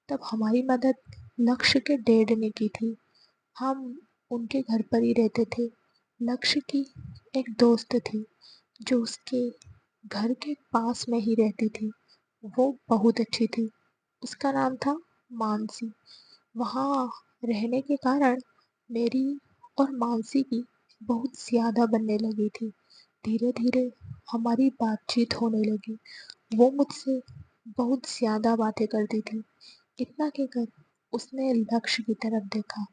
तब हमारी मदद लक्ष्य के डैड ने की थी। हम उनके घर पर ही रहते थे। लक्ष्य की एक दोस्त थी जो उसके घर के पास में ही रहती थी। वो बहुत अच्छी थी। उसका नाम था मानसी। वहाँ रहने के कारण मेरी और मानसी की बहुत ज़्यादा बनने लगी थी। धीरे धीरे हमारी बातचीत होने लगी। वो मुझसे बहुत ज़्यादा बातें करती थी। इतना कहकर उसने लक्ष्य की तरफ देखा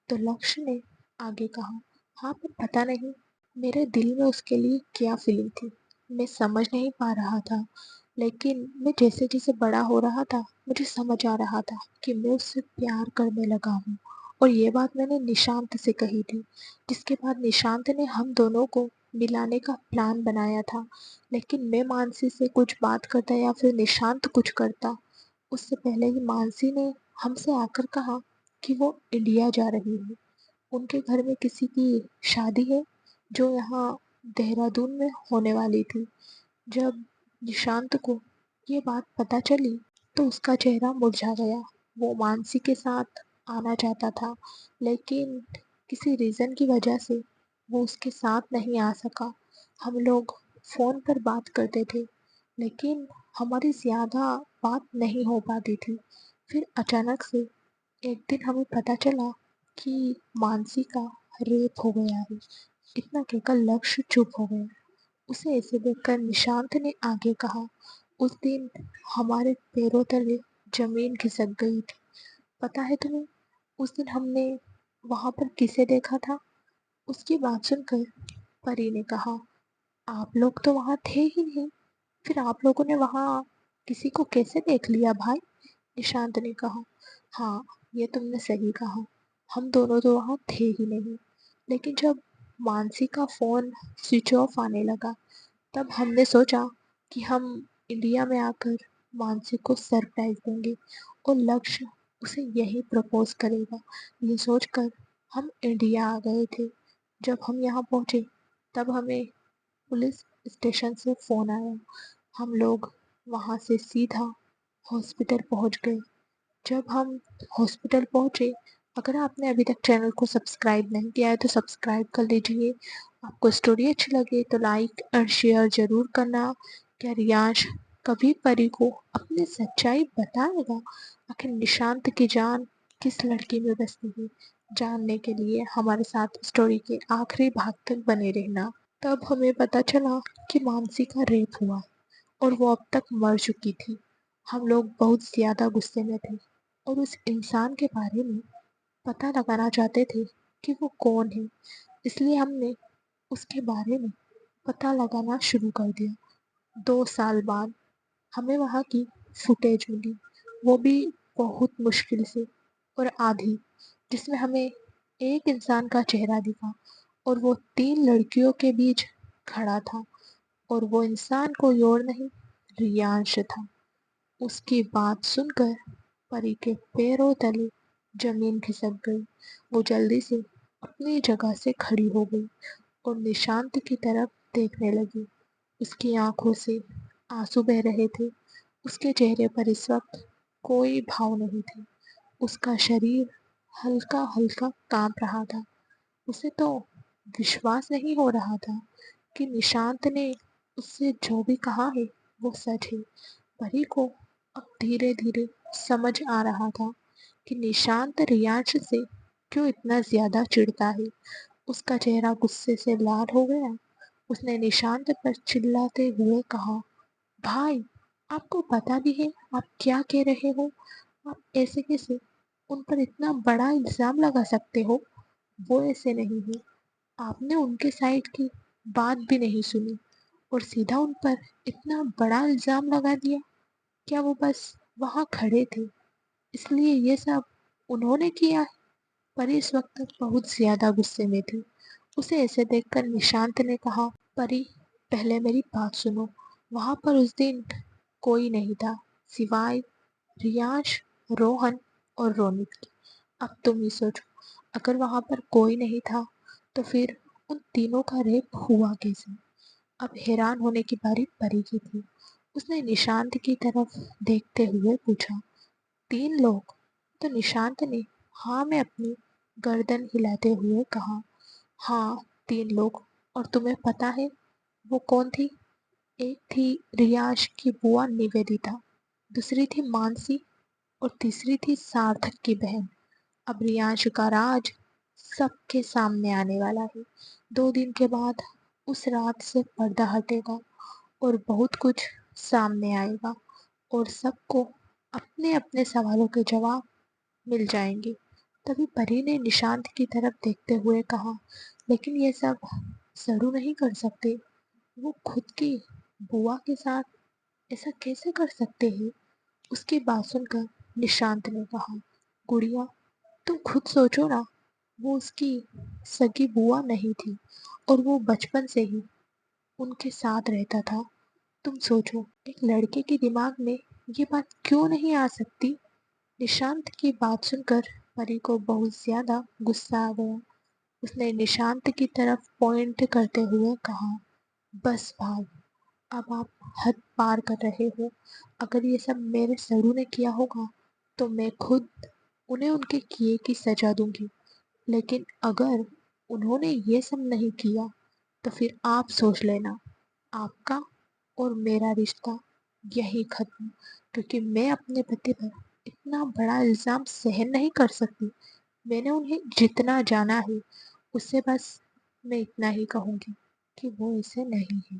तो लक्ष्य ने आगे कहा, हाँ, पर पता नहीं मेरे दिल में उसके लिए क्या फीलिंग थी, मैं समझ नहीं पा रहा था। लेकिन मैं जैसे जैसे बड़ा हो रहा था मुझे समझ आ रहा था कि मैं उससे प्यार करने लगा हूँ। और ये बात मैंने निशांत से कही थी, जिसके बाद निशांत ने हम दोनों को मिलाने का प्लान बनाया था। लेकिन मैं मानसी से कुछ बात करता या फिर निशांत कुछ करता उससे पहले ही मानसी ने हमसे आकर कहा कि वो इंडिया जा रही है। उनके घर में किसी की शादी है जो यहाँ देहरादून में होने वाली थी। जब निशांत को ये बात पता चली तो उसका चेहरा मुरझा गया। वो मानसी के साथ आना चाहता था, लेकिन किसी रीज़न की वजह से वो उसके साथ नहीं आ सका। हम लोग फ़ोन पर बात करते थे, लेकिन हमारी ज़्यादा बात नहीं हो पाती थी। फिर अचानक से एक दिन हमें पता चला कि मानसी का रेप हो गया है। इतना कहकर लक्ष्य चुप हो गया। उसे ऐसे देखकर निशांत ने आगे कहा, उस दिन हमारे पैरों तले जमीन खिसक गई थी। पता है तुम्हें, उस दिन हमने वहां पर किसे देखा था? उसकी बात सुनकर परी ने कहा, आप लोग तो वहां थे ही नहीं, फिर आप लोगों ने वहां किसी को कैसे देख लिया भाई? निशांत ने कहा, हाँ, ये तुमने सही कहा, हम दोनों तो वहाँ थे ही नहीं। लेकिन जब मानसी का फ़ोन स्विच ऑफ आने लगा तब हमने सोचा कि हम इंडिया में आकर मानसी को सरप्राइज देंगे और लक्ष्य उसे यही प्रपोज करेगा। ये सोचकर हम इंडिया आ गए थे। जब हम यहाँ पहुँचे तब हमें पुलिस स्टेशन से फ़ोन आया। हम लोग वहाँ से सीधा हॉस्पिटल पहुँच गए। जब हम हॉस्पिटल पहुँचे, अगर आपने अभी तक चैनल को सब्सक्राइब नहीं किया है तो सब्सक्राइब कर लीजिए। आपको स्टोरी अच्छी लगे तो लाइक और शेयर ज़रूर करना। क्या रियांश कभी परी को अपनी सच्चाई बताएगा? आखिर निशांत की जान किस लड़की में बसती है? जानने के लिए हमारे साथ स्टोरी के आखिरी भाग तक बने रहना। तब हमें पता चला कि मानसी का रेप हुआ और वो अब तक मर चुकी थी। हम लोग बहुत ज़्यादा गुस्से में थे और उस इंसान के बारे में पता लगाना चाहते थे कि वो कौन है। इसलिए हमने उसके बारे में पता लगाना शुरू कर दिया। 2 साल बाद हमें वहाँ की फुटेज मिली, वो भी बहुत मुश्किल से और आधी, जिसमें हमें एक इंसान का चेहरा दिखा और वो 3 लड़कियों के बीच खड़ा था और वो इंसान कोई और नहीं, रियांश था। उसकी बात सुनकर परी के पैरों तले जमीन खिसक गई। वो जल्दी से अपनी जगह से खड़ी हो गई और निशांत की तरफ देखने लगी। उसकी आंखों से आंसू बह रहे थे। उसके चेहरे पर इस वक्त कोई भाव नहीं थे। उसका शरीर हल्का हल्का कांप रहा था। उसे तो विश्वास नहीं हो रहा था कि निशांत ने उससे जो भी कहा है वो सच है। परी को अब धीरे धीरे समझ आ रहा था कि निशांत रियांश से क्यों इतना ज्यादा चिढ़ता है। उसका चेहरा गुस्से से लाल हो गया। उसने निशांत पर चिल्लाते हुए कहा, भाई, आपको पता भी है आप क्या कह रहे हो? आप ऐसे कैसे उन पर इतना बड़ा इल्जाम लगा सकते हो? वो ऐसे नहीं है। आपने उनके साइड की बात भी नहीं सुनी और सीधा उन पर इतना बड़ा इल्जाम लगा दिया। क्या वो बस वहां खड़े थे इसलिए ये सब उन्होंने किया है? परी इस वक्त बहुत ज्यादा गुस्से में थी। उसे ऐसे देखकर निशांत ने कहा, परी, पहले मेरी बात सुनो। वहां पर उस दिन कोई नहीं था सिवाय रियांश, रोहन और रोनित के। अब तुम ही सोचो, अगर वहां पर कोई नहीं था तो फिर उन तीनों का रेप हुआ कैसे? अब हैरान होने की बारी परी की थी। उसने निशांत की तरफ देखते हुए पूछा, 3 लोग? तो निशांत ने हाँ में अपनी गर्दन हिलाते हुए कहा, हाँ, 3 लोग। और तुम्हें पता है वो कौन थी? एक थी रियाश की बुआ निवेदिता, दूसरी थी मानसी और तीसरी थी सार्थक की बहन। अब रियांश का राज सबके सामने आने वाला है। 2 दिन के बाद उस रात से पर्दा हटेगा और बहुत कुछ सामने आएगा और सबको अपने अपने सवालों के जवाब मिल जाएंगे। तभी परी ने निशांत की तरफ देखते हुए कहा, लेकिन ये सब जरूर नहीं कर सकते। वो खुद की बुआ के साथ ऐसा कैसे कर सकते हैं? उसकी बात सुनकर निशांत ने कहा, गुड़िया, तुम खुद सोचो ना, वो उसकी सगी बुआ नहीं थी और वो बचपन से ही उनके साथ रहता था। तुम सोचो, एक लड़के के दिमाग में ये बात क्यों नहीं आ सकती? निशांत की बात सुनकर परी को बहुत ज्यादा गुस्सा आ गया। उसने निशांत की तरफ पॉइंट करते हुए कहा, बस भाई, अब आप हद पार कर रहे हो। अगर ये सब मेरे सरू ने किया होगा तो मैं खुद उन्हें उनके किए की सजा दूंगी। लेकिन अगर उन्होंने ये सब नहीं किया तो फिर आप सोच लेना, आपका और मेरा रिश्ता यही खत्म। क्योंकि मैं अपने पति पर इतना बड़ा इल्ज़ाम सहन नहीं कर सकती। मैंने उन्हें जितना जाना है उससे बस मैं इतना ही कहूँगी कि वो ऐसे नहीं है।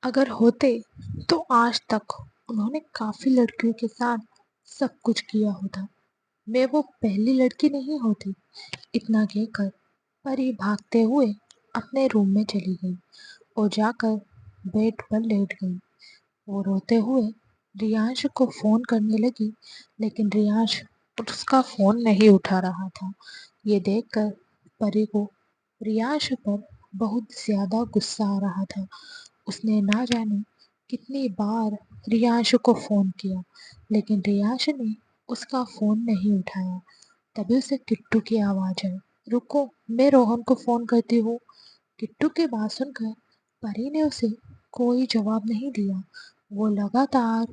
अगर होते तो आज तक उन्होंने काफी लड़कियों के साथ सब कुछ किया होता। मैं वो पहली लड़की नहीं होती। इतना कहकर परी भागते हुए अपने रूम में चली गई और जाकर बेड पर लेट गई। वो रोते हुए रियांश को फोन करने लगी, लेकिन रियांश उसका फोन नहीं उठा रहा था। ये देखकर परी को रियांश पर बहुत ज्यादा गुस्सा आ रहा था। उसने ना जाने कितनी बार रियांश को फोन किया, लेकिन रियांश ने उसका फोन नहीं उठाया। तभी उसे किट्टू की आवाज आई, रुको, मैं रोहन को फोन करती हूँ। किट्टू की बात सुनकर परी ने उसे कोई जवाब नहीं दिया। वो लगातार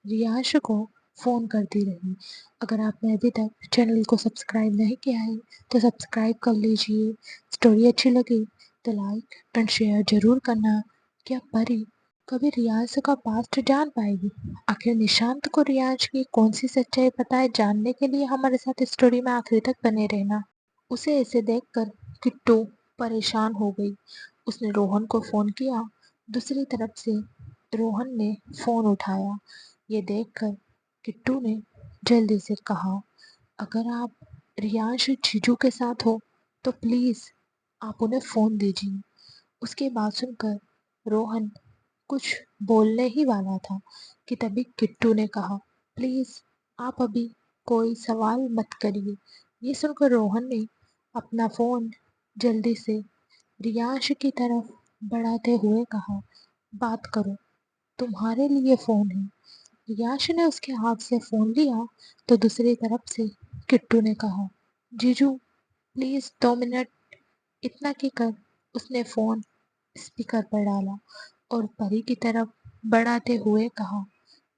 रियांश को फोन करती रही। अगर आपने अभी तक चैनल को सब्सक्राइब नहीं किया है तो सब्सक्राइब कर लीजिए। स्टोरी अच्छी लगी तो लाइक एंड शेयर जरूर करना। क्या परी कभी रियांश का पास्ट जान पाएगी? आखिर निशांत को रियांश की कौन सी सच्चाई पता है? जानने के लिए हमारे साथ स्टोरी में आखिरी तक बने रहना। उसे ऐसे देखकर किट्टू परेशान हो गई। उसने रोहन को फोन किया। दूसरी तरफ से रोहन ने फोन उठाया। ये देखकर किट्टू ने जल्दी से कहा, अगर आप रियांश जीजू के साथ हो तो प्लीज आप उन्हें फोन दीजिए। उसकी बात सुनकर रोहन कुछ बोलने ही वाला था कि तभी किट्टू ने कहा, प्लीज आप अभी कोई सवाल मत करिए। ये सुनकर रोहन ने अपना फोन जल्दी से रियांश की तरफ बढ़ाते हुए कहा, बात करो, तुम्हारे लिए फोन है। रियांश ने उसके हाथ से फोन लिया तो दूसरी तरफ से किट्टू ने कहा, जीजू प्लीज 2 मिनट। इतना कहकर उसने फोन स्पीकर पर डाला और परी की तरफ बढ़ाते हुए कहा,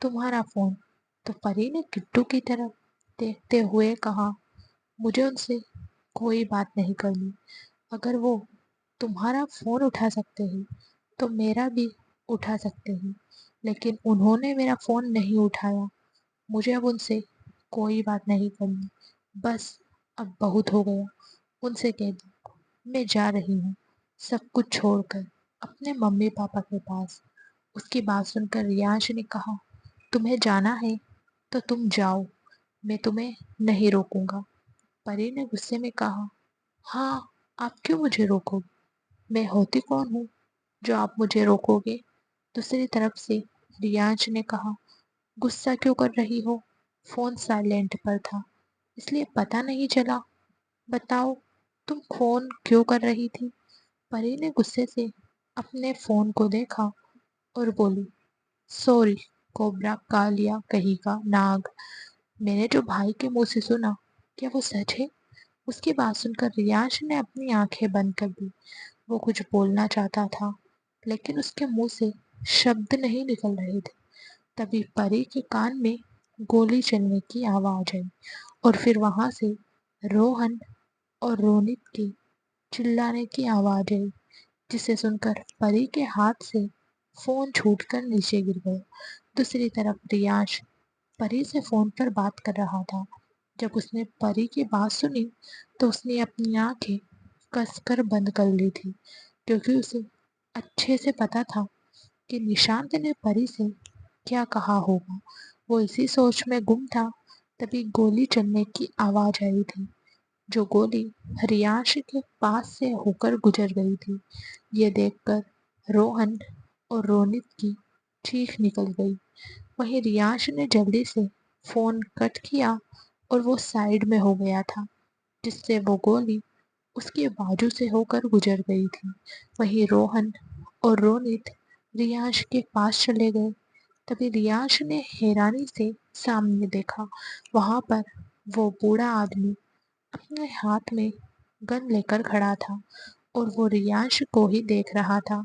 तुम्हारा फोन। तो परी ने किट्टू की तरफ देखते हुए कहा, मुझे उनसे कोई बात नहीं करनी। अगर वो तुम्हारा फोन उठा सकते हैं तो मेरा भी उठा सकते हैं, लेकिन उन्होंने मेरा फोन नहीं उठाया। मुझे अब उनसे कोई बात नहीं करनी। बस अब बहुत हो गया। उनसे कह दो मैं जा रही हूँ, सब कुछ छोड़कर अपने मम्मी पापा के पास। उसकी बात सुनकर रियांश ने कहा, तुम्हें जाना है तो तुम जाओ, मैं तुम्हें नहीं रोकूंगा। परी ने गुस्से में कहा, हाँ, आप क्यों मुझे रोकोगे? मैं होती कौन हूँ जो आप मुझे रोकोगे? दूसरी तरफ से रियांश ने कहा, गुस्सा क्यों कर रही हो? फोन साइलेंट पर था इसलिए पता नहीं चला। बताओ, तुम फोन क्यों कर रही थी? परी ने गुस्से से अपने फोन को देखा और बोली, सॉरी कोबरा, कालिया कहीं का नाग। मैंने जो भाई के मुंह से सुना, क्या वो सच है? उसकी बात सुनकर रियांश ने अपनी आंखें बंद कर दी। वो कुछ बोलना चाहता था लेकिन उसके मुंह से शब्द नहीं निकल रहे थे। तभी परी के कान में गोली चलने की आवाज आई और फिर वहां से रोहन और रोनित की चिल्लाने की आवाज आई, जिसे सुनकर परी के हाथ से फोन छूटकर नीचे गिर गया। दूसरी तरफ रियांश परी से फोन पर बात कर रहा था। जब उसने परी की बात सुनी तो उसने अपनी आंखें कसकर बंद कर ली थी, क्योंकि उसे अच्छे से पता था कि निशांत ने परी से क्या कहा होगा। वो इसी सोच में गुम था। तभी गोली चलने की आवाज आई थी, जो गोली रियांश के पास से होकर गुजर गई थी। ये देखकर रोहन और रोनित की चीख निकल गई। वहीं रियांश ने जल्दी से फोन कट किया और वो साइड में हो गया था, जिससे वो गोली उसके बाजू से होकर गुजर गई थी। वहीं रोहन और रोनित रियांश के पास चले गए। तभी रियांश ने हैरानी से सामने देखा। वहां पर वो बूढ़ा आदमी अपने हाथ में गन लेकर खड़ा था और वो रियांश को ही देख रहा था।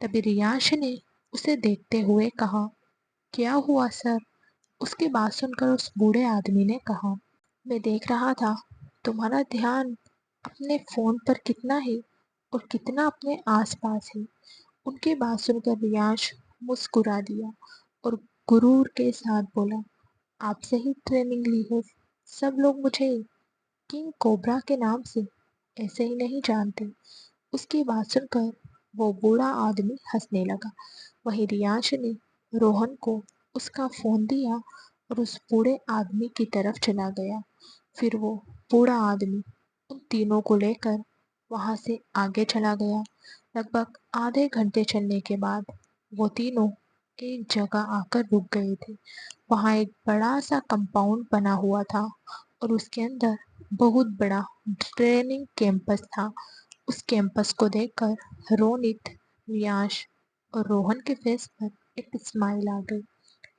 तभी रियांश ने उसे देखते हुए कहा, क्या हुआ सर? उसकी बात सुनकर उस बूढ़े आदमी ने कहा, मैं देख रहा था तुम्हारा ध्यान अपने फोन पर कितना है और कितना अपने आसपास है। उनकी बात सुनकर रियांश मुस्कुरा दिया और गुरूर के साथ बोला, आपसे ही ट्रेनिंग ली है। सब लोग मुझे किंग कोबरा के नाम से ऐसे ही नहीं जानते। उसकी बात सुनकर वो बूढ़ा आदमी हंसने लगा। वहीं रियांश ने रोहन को उसका फोन दिया और उस बूढ़े आदमी की तरफ चला गया। फिर वो बूढ़ा आदमी उन तीनों को लेकर वहां से आगे चला गया। लगभग आधे घंटे चलने के बाद वो तीनों एक जगह आकर रुक गए थे। वहां एक बड़ा सा कंपाउंड बना हुआ था और उसके अंदर बहुत बड़ा ट्रेनिंग कैंपस था। उस कैंपस को देखकर रोनित, रियांश और रोहन के फेस पर एक स्माइल आ गई।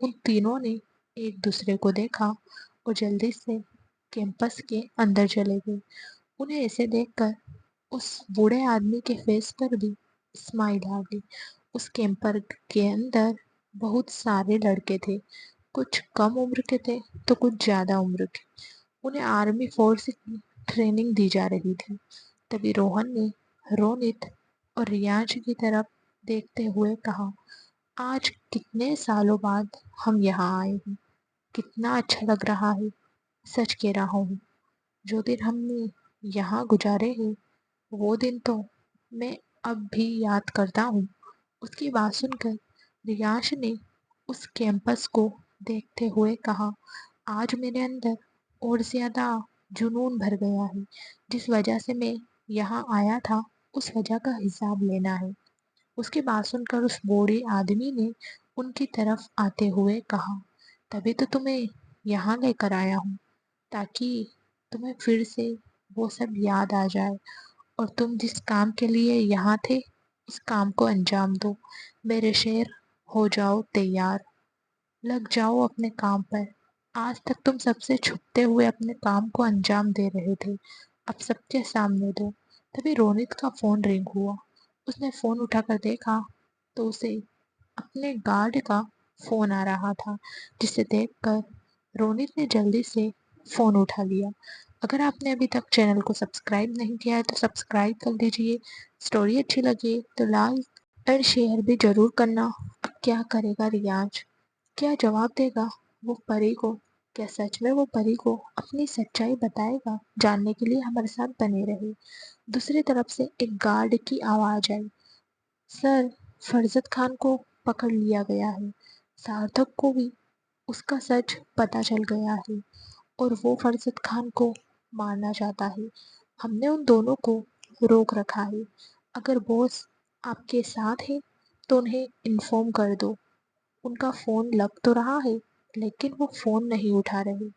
उन तीनों ने एक दूसरे को देखा और जल्दी से कैंपस के अंदर चले गए। उन्हें ऐसे देखकर उस बूढ़े आदमी के फेस पर भी स्माइल आ गई। उस कैंपर के अंदर बहुत सारे लड़के थे। कुछ कम उम्र के थे तो कुछ ज्यादा उम्र के। उन्हें आर्मी फोर्स की ट्रेनिंग दी जा रही थी। तभी रोहन ने रोनित और रियांश की तरफ देखते हुए कहा, आज कितने सालों बाद हम यहाँ आए हैं। कितना अच्छा लग रहा है। सच कह रहा हूँ, जो दिन हमने यहाँ गुजारे हैं वो दिन तो मैं अब भी याद करता हूँ। उसकी बात सुनकर रियांश ने उस कैंपस को देखते हुए कहा, आज मेरे अंदर और ज्यादा जुनून भर गया है। जिस वजह से मैं यहाँ आया था उस वजह का हिसाब लेना है। उसकी बात सुनकर उस बूढ़े आदमी ने उनकी तरफ आते हुए कहा, तभी तो तुम्हें यहाँ लेकर आया हूँ, ताकि तुम्हें फिर से वो सब याद आ जाए और तुम जिस काम के लिए यहाँ थे उस काम को अंजाम दो। मेरे शेर, हो जाओ तैयार, लग जाओ अपने काम पर। आज तक तुम सबसे छुपते हुए अपने काम को अंजाम दे रहे थे, अब सबके सामने दो। तभी रोनित का फोन रिंग हुआ। उसने फोन उठाकर देखा तो उसे अपने गार्ड का फोन आ रहा था, जिसे देखकर रोनित ने जल्दी से फोन उठा लिया। अगर आपने अभी तक चैनल को सब्सक्राइब नहीं किया है तो सब्सक्राइब कर लीजिए। स्टोरी अच्छी लगे तो लाइक एंड शेयर भी जरूर करना। अब क्या करेगा रियाज, क्या जवाब देगा वो परी को? क्या सच में वो परी को अपनी सच्चाई बताएगा? जानने के लिए हमारे साथ बने रहे। दूसरी तरफ से एक गार्ड की आवाज आई, सर, फरजत खान को पकड़ लिया गया है। सार्थक को भी उसका सच पता चल गया है और वो फरजत खान को मारना चाहता है। हमने उन दोनों को रोक रखा है। अगर बॉस आपके साथ है तो उन्हें इन्फॉर्म कर दो। उनका फोन लग तो रहा है लेकिन वो फोन नहीं उठा रहे।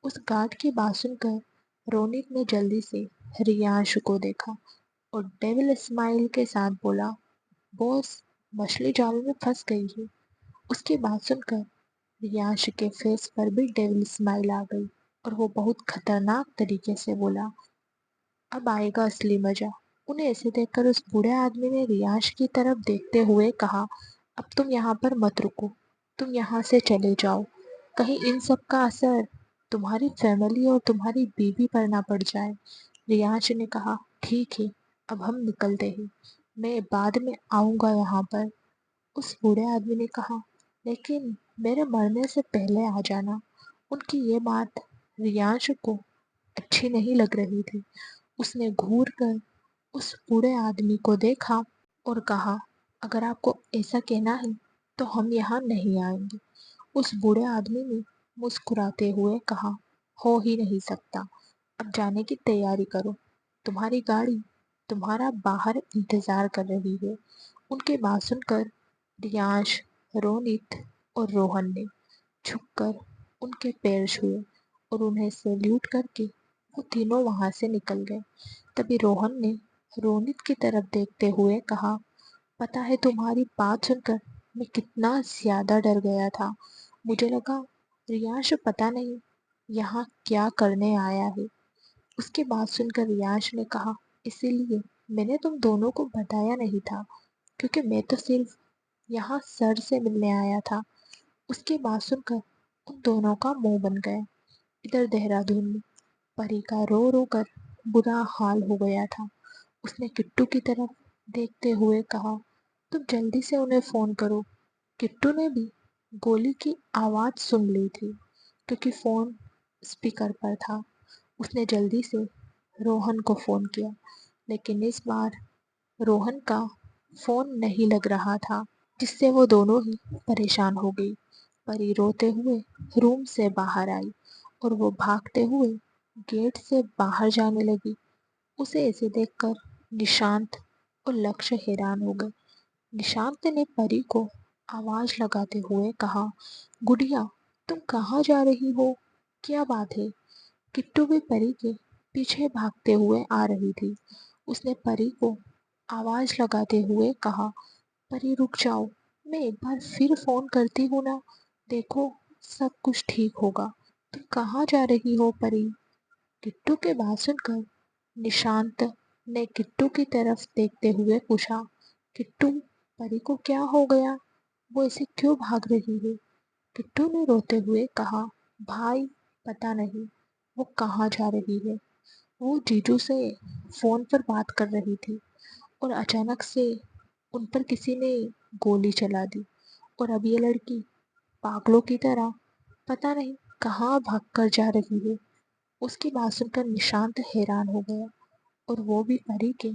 उस गार्ड की बात सुनकर रोनित ने जल्दी से रियांश को देखा और डेविल स्माइल के साथ बोला, बॉस, मछली जाल में फंस गई है। उसकी बात सुनकर रियांश के फेस पर भी डेविल स्माइल आ गई और वो बहुत खतरनाक तरीके से बोला, अब आएगा असली मजा। उन्हें ऐसे देखकर उस बूढ़े आदमी ने रियांश की तरफ देखते हुए कहा, अब तुम यहाँ पर मत रुको, तुम यहाँ से चले जाओ। कहीं इन सब का असर तुम्हारी फैमिली और तुम्हारी बीवी पर ना पड़ जाए। रियांश ने कहा, ठीक है, अब हम निकलते हैं, मैं बाद में आऊँगा यहाँ पर। उस बूढ़े आदमी ने कहा, लेकिन मेरे मरने से पहले आ जाना। उनकी ये बात रियांश को अच्छी नहीं लग रही थी। उसने घूर कर उस बूढ़े आदमी को देखा और कहा, अगर आपको ऐसा कहना है तो हम यहाँ नहीं आएंगे। उस बूढ़े आदमी ने मुस्कुराते हुए कहा, हो ही नहीं सकता, अब जाने की तैयारी करो, तुम्हारी गाड़ी तुम्हारा बाहर इंतजार कर रही है। उनकी बात सुनकर रियांश, रोनित और रोहन ने झुककर उनके पैर छुए और उन्हें सैल्यूट करके वो तीनों वहां से निकल गए। तभी रोहन ने रोनित की तरफ देखते हुए कहा, पता है तुम्हारी बात सुनकर मैं कितना ज्यादा डर गया था। मुझे लगा रियांश पता नहीं यहाँ क्या करने आया है। उसकी बात सुनकर रियांश ने कहा, इसीलिए मैंने तुम दोनों को बताया नहीं था, क्योंकि मैं तो सिर्फ यहाँ सर से मिलने आया था। उसकी बात सुनकर उन दोनों का मुंह बन गया। इधर देहरादून में परी का रो रो कर बुरा हाल हो गया था। उसने किट्टू की तरफ देखते हुए कहा, तुम जल्दी से उन्हें फोन करो। किट्टू ने भी गोली की आवाज सुन ली थी क्योंकि फोन स्पीकर पर था। उसने जल्दी से रोहन को फोन किया, लेकिन इस बार रोहन का फोन नहीं लग रहा था, जिससे वो दोनों ही परेशान हो गई। परी रोते हुए रूम से बाहर आई और वो भागते हुए गेट से बाहर जाने लगी। उसे ऐसे देखकर निशांत और लक्ष्य हैरान हो गए। निशांत ने परी को आवाज लगाते हुए कहा, गुड़िया, तुम कहाँ जा रही हो? क्या बात है? किट्टू भी परी के पीछे भागते हुए आ रही थी। उसने परी को आवाज लगाते हुए कहा, परी रुक जाओ, मैं एक बार फिर फोन करती हूँ ना, देखो सब कुछ ठीक होगा। तुम कहाँ जा रही हो परी? किट्टू के बात सुनकर निशांत ने किट्टू की तरफ देखते हुए पूछा, किट्टू, परी को क्या हो गया? वो ऐसे क्यों भाग रही है? किट्टू ने रोते हुए कहा, भाई, पता नहीं वो कहाँ जा रही है। वो जीजू से फोन पर बात कर रही थी और अचानक से उन पर किसी ने गोली चला दी और अब ये लड़की पागलों की तरह पता नहीं कहाँ भागकर जा रही है। उसकी बात सुनकर निशांत हैरान हो गया और वो भी परी के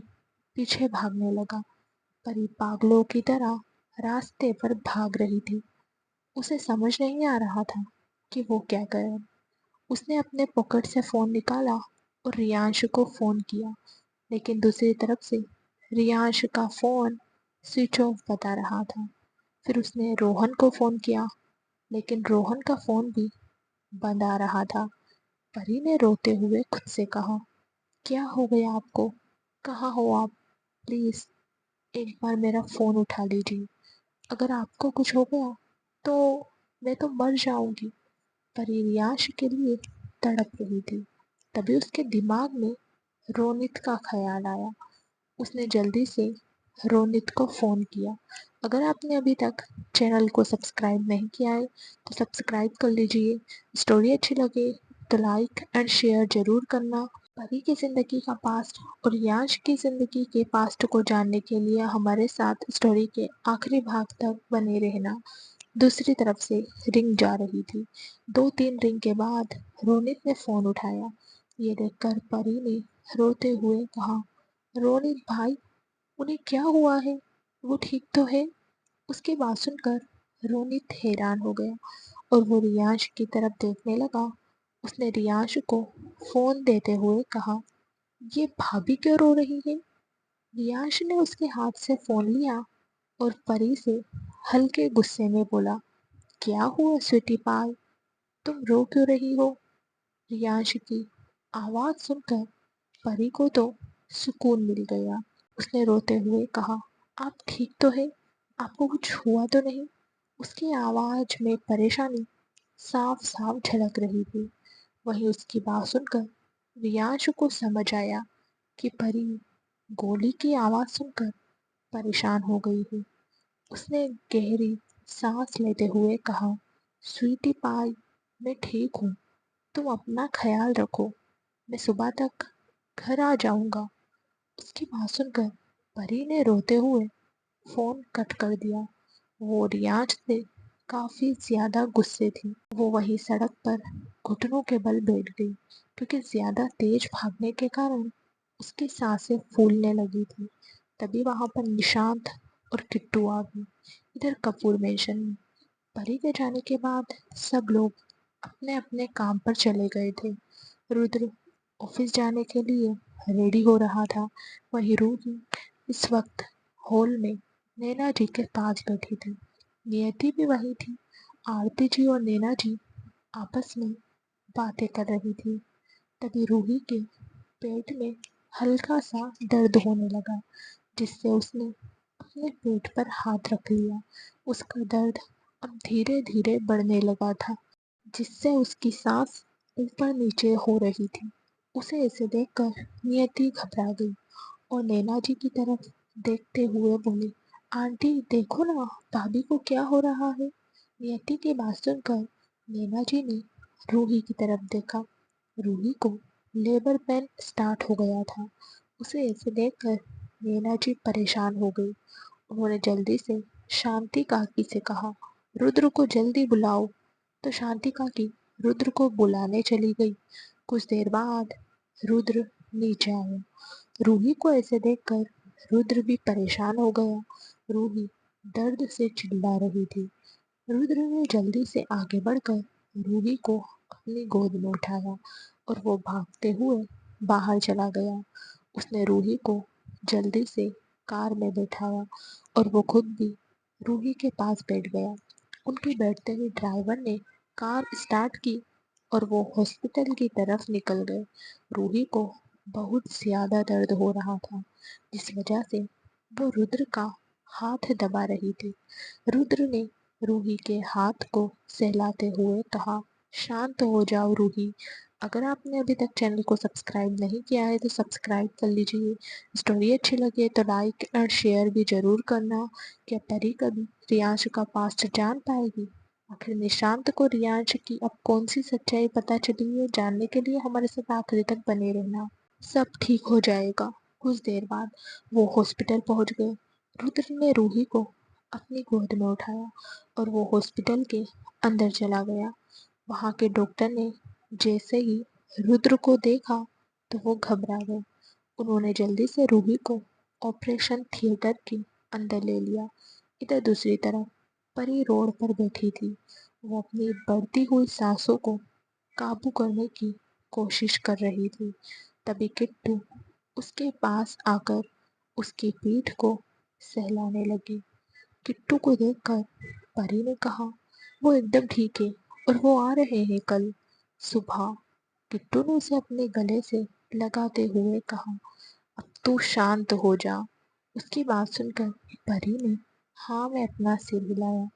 पीछे भागने लगा। परी पागलों की तरह रास्ते पर भाग रही थी। उसे समझ नहीं आ रहा था कि वो क्या करे। उसने अपने पॉकेट से फ़ोन निकाला और रियांश को फ़ोन किया, लेकिन दूसरी तरफ से रियांश का फ़ोन स्विच ऑफ बता रहा था। फिर उसने रोहन को फ़ोन किया, लेकिन रोहन का फ़ोन भी बंद आ रहा था। परी ने रोते हुए खुद से कहा, क्या हो गया आपको? कहाँ हो आप? प्लीज़ एक बार मेरा फ़ोन उठा लीजिए। अगर आपको कुछ हो गया तो मैं तो मर जाऊंगी। परी रियांश के लिए तड़प रही थी। तभी उसके दिमाग में रोनित का ख्याल आया। उसने जल्दी से रोनित को फ़ोन किया। अगर आपने अभी तक चैनल को सब्सक्राइब नहीं किया है तो सब्सक्राइब कर लीजिए। स्टोरी अच्छी लगे तो लाइक एंड शेयर ज़रूर करना। परी की ज़िंदगी का पास्ट और याश की ज़िंदगी के पास्ट को जानने के लिए हमारे साथ स्टोरी के आखिरी भाग तक बने रहना। दूसरी तरफ से रिंग जा रही थी। 2-3 रिंग के बाद रोनित ने फ़ोन उठाया। ये देखकर परी ने रोते हुए कहा, रोनित भाई, उन्हें क्या हुआ है? वो ठीक तो है? उसकी बात सुनकर रोनित हैरान हो गया और वो रियांश की तरफ देखने लगा। उसने रियांश को फ़ोन देते हुए कहा, ये भाभी क्यों रो रही है? रियांश ने उसके हाथ से फ़ोन लिया और परी से हल्के गुस्से में बोला, क्या हुआ स्वीटी पाई? तुम रो क्यों रही हो? रियांश की आवाज़ सुनकर परी को तो सुकून मिल गया। उसने रोते हुए कहा, आप ठीक तो है? आपको कुछ हुआ तो नहीं? उसकी आवाज़ में परेशानी साफ साफ झलक रही थी। वहीं उसकी बात सुनकर रियांश को समझ आया कि परी गोली की आवाज़ सुनकर परेशान हो गई है। उसने गहरी सांस लेते हुए कहा, स्वीटी पाई, मैं ठीक हूँ। तुम अपना ख्याल रखो। मैं सुबह तक घर आ जाऊंगा। उसकी बात सुनकर परी ने रोते हुए फोन कट कर दिया। वो रियाज से काफी ज्यादा गुस्से थी। वो वहीं सड़क पर घुटनों के बल बैठ गई, क्योंकि ज्यादा तेज भागने के कारण उसकी सांसें फूलने लगी थी। तभी वहां पर निशांत और किट्टू आ गई। इधर कपूर मेंशन में परी के जाने के बाद सब लोग अपने अपने काम पर चले गए थे। रुद्र ऑफिस जाने के लिए रेडी हो रहा था। वहीं रूही इस वक्त हॉल में नैना जी के पास बैठी थी। नियति भी वही थी। आरती जी और नैना जी आपस में बातें कर रही थी। तभी रूही के पेट में हल्का सा दर्द होने लगा, जिससे उसने अपने पेट पर हाथ रख लिया। उसका दर्द अब धीरे धीरे बढ़ने लगा था, जिससे उसकी सांस ऊपर नीचे हो रही थी। उसे ऐसे देखकर नियति घबरा गई और नैना जी की तरफ देखते हुए बोली, आंटी देखो ना, भाभी को क्या हो रहा है? नियति की बात सुनकर नैना जी ने रूही की तरफ देखा। रूही को लेबर पेन स्टार्ट हो गया था। उसे ऐसे देखकर नैना जी परेशान हो गई। उन्होंने जल्दी से शांति काकी से कहा, रुद्र को जल्दी बुलाओ। तो शांति काकी रुद्र को बुलाने चली गई। कुछ देर बाद रुद्र नीचे आया। रूही को ऐसे देखकर रुद्र भी परेशान हो गया। रूही दर्द से चिल्ला रही थी। रुद्र ने जल्दी से आगे बढ़कर रूही को अपनी गोद में उठाया और वो भागते हुए बाहर चला गया। उसने रूही को जल्दी से कार में बैठाया और वो खुद भी रूही के पास बैठ गया। उनके बैठते ही ड्राइवर ने कार स्टार्ट की और वो हॉस्पिटल की तरफ निकल गए। रूही को बहुत ज़्यादा दर्द हो रहा था, जिस वजह से वो रुद्र का हाथ दबा रही थी। रुद्र ने रूही के हाथ को सहलाते हुए कहा, शांत हो जाओ रूही। अगर आपने अभी तक चैनल को सब्सक्राइब नहीं किया है तो सब्सक्राइब कर लीजिए। स्टोरी अच्छी लगे तो लाइक और शेयर भी ज़रूर करना। क्या परी कभी रियांश का पास्ट जान पाएगी? आखिर निशांत को रियांश की अब कौन सी सच्चाई पता चली है? जानने के लिए हमारे साथ आखिरी तक बने रहना। सब ठीक हो जाएगा। कुछ देर बाद वो हॉस्पिटल पहुंच गए। रुद्र ने रूही को अपनी गोद में उठाया और वो हॉस्पिटल के अंदर चला गया। वहाँ के डॉक्टर ने जैसे ही रुद्र को देखा तो वो घबरा गए। उन्होंने जल्दी से रूही को ऑपरेशन थिएटर के अंदर ले लिया। इधर दूसरी तरफ परी रोड पर बैठी थी। वो अपनी बढ़ती हुई सांसों को काबू करने की कोशिश कर रही थी। तभी किट्टू उसके पास आकर उसकी पीठ को सहलाने लगी। किट्टू को देखकर परी ने कहा, वो एकदम ठीक है और वो आ रहे हैं कल सुबह। किट्टू ने उसे अपने गले से लगाते हुए कहा, अब तू शांत हो जा। उसकी बात सुनकर परी ने हाँ में अपना सिर हिलाया।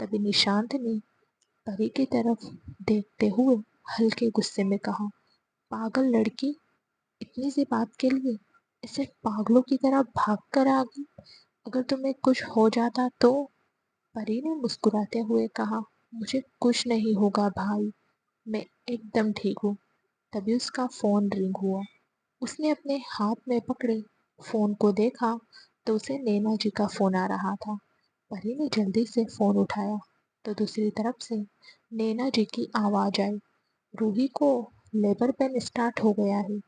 तभी निशांत ने परी की तरफ देखते हुए हल्के गुस्से में कहा, पागल लड़की, इतनी सी बात के लिए ऐसे पागलों की तरह भाग कर आ गई। अगर तुम्हें कुछ हो जाता तो? परी ने मुस्कुराते हुए कहा, मुझे कुछ नहीं होगा भाई, मैं एकदम ठीक हूँ। तभी उसका फोन रिंग हुआ। उसने अपने हाथ में पकड़े फोन को देखा तो उसे नैना जी का फोन आ रहा था। परी ने जल्दी से फोन उठाया तो दूसरी तरफ से नैना जी की आवाज आई, रूही को लेबर पेन स्टार्ट हो गया है,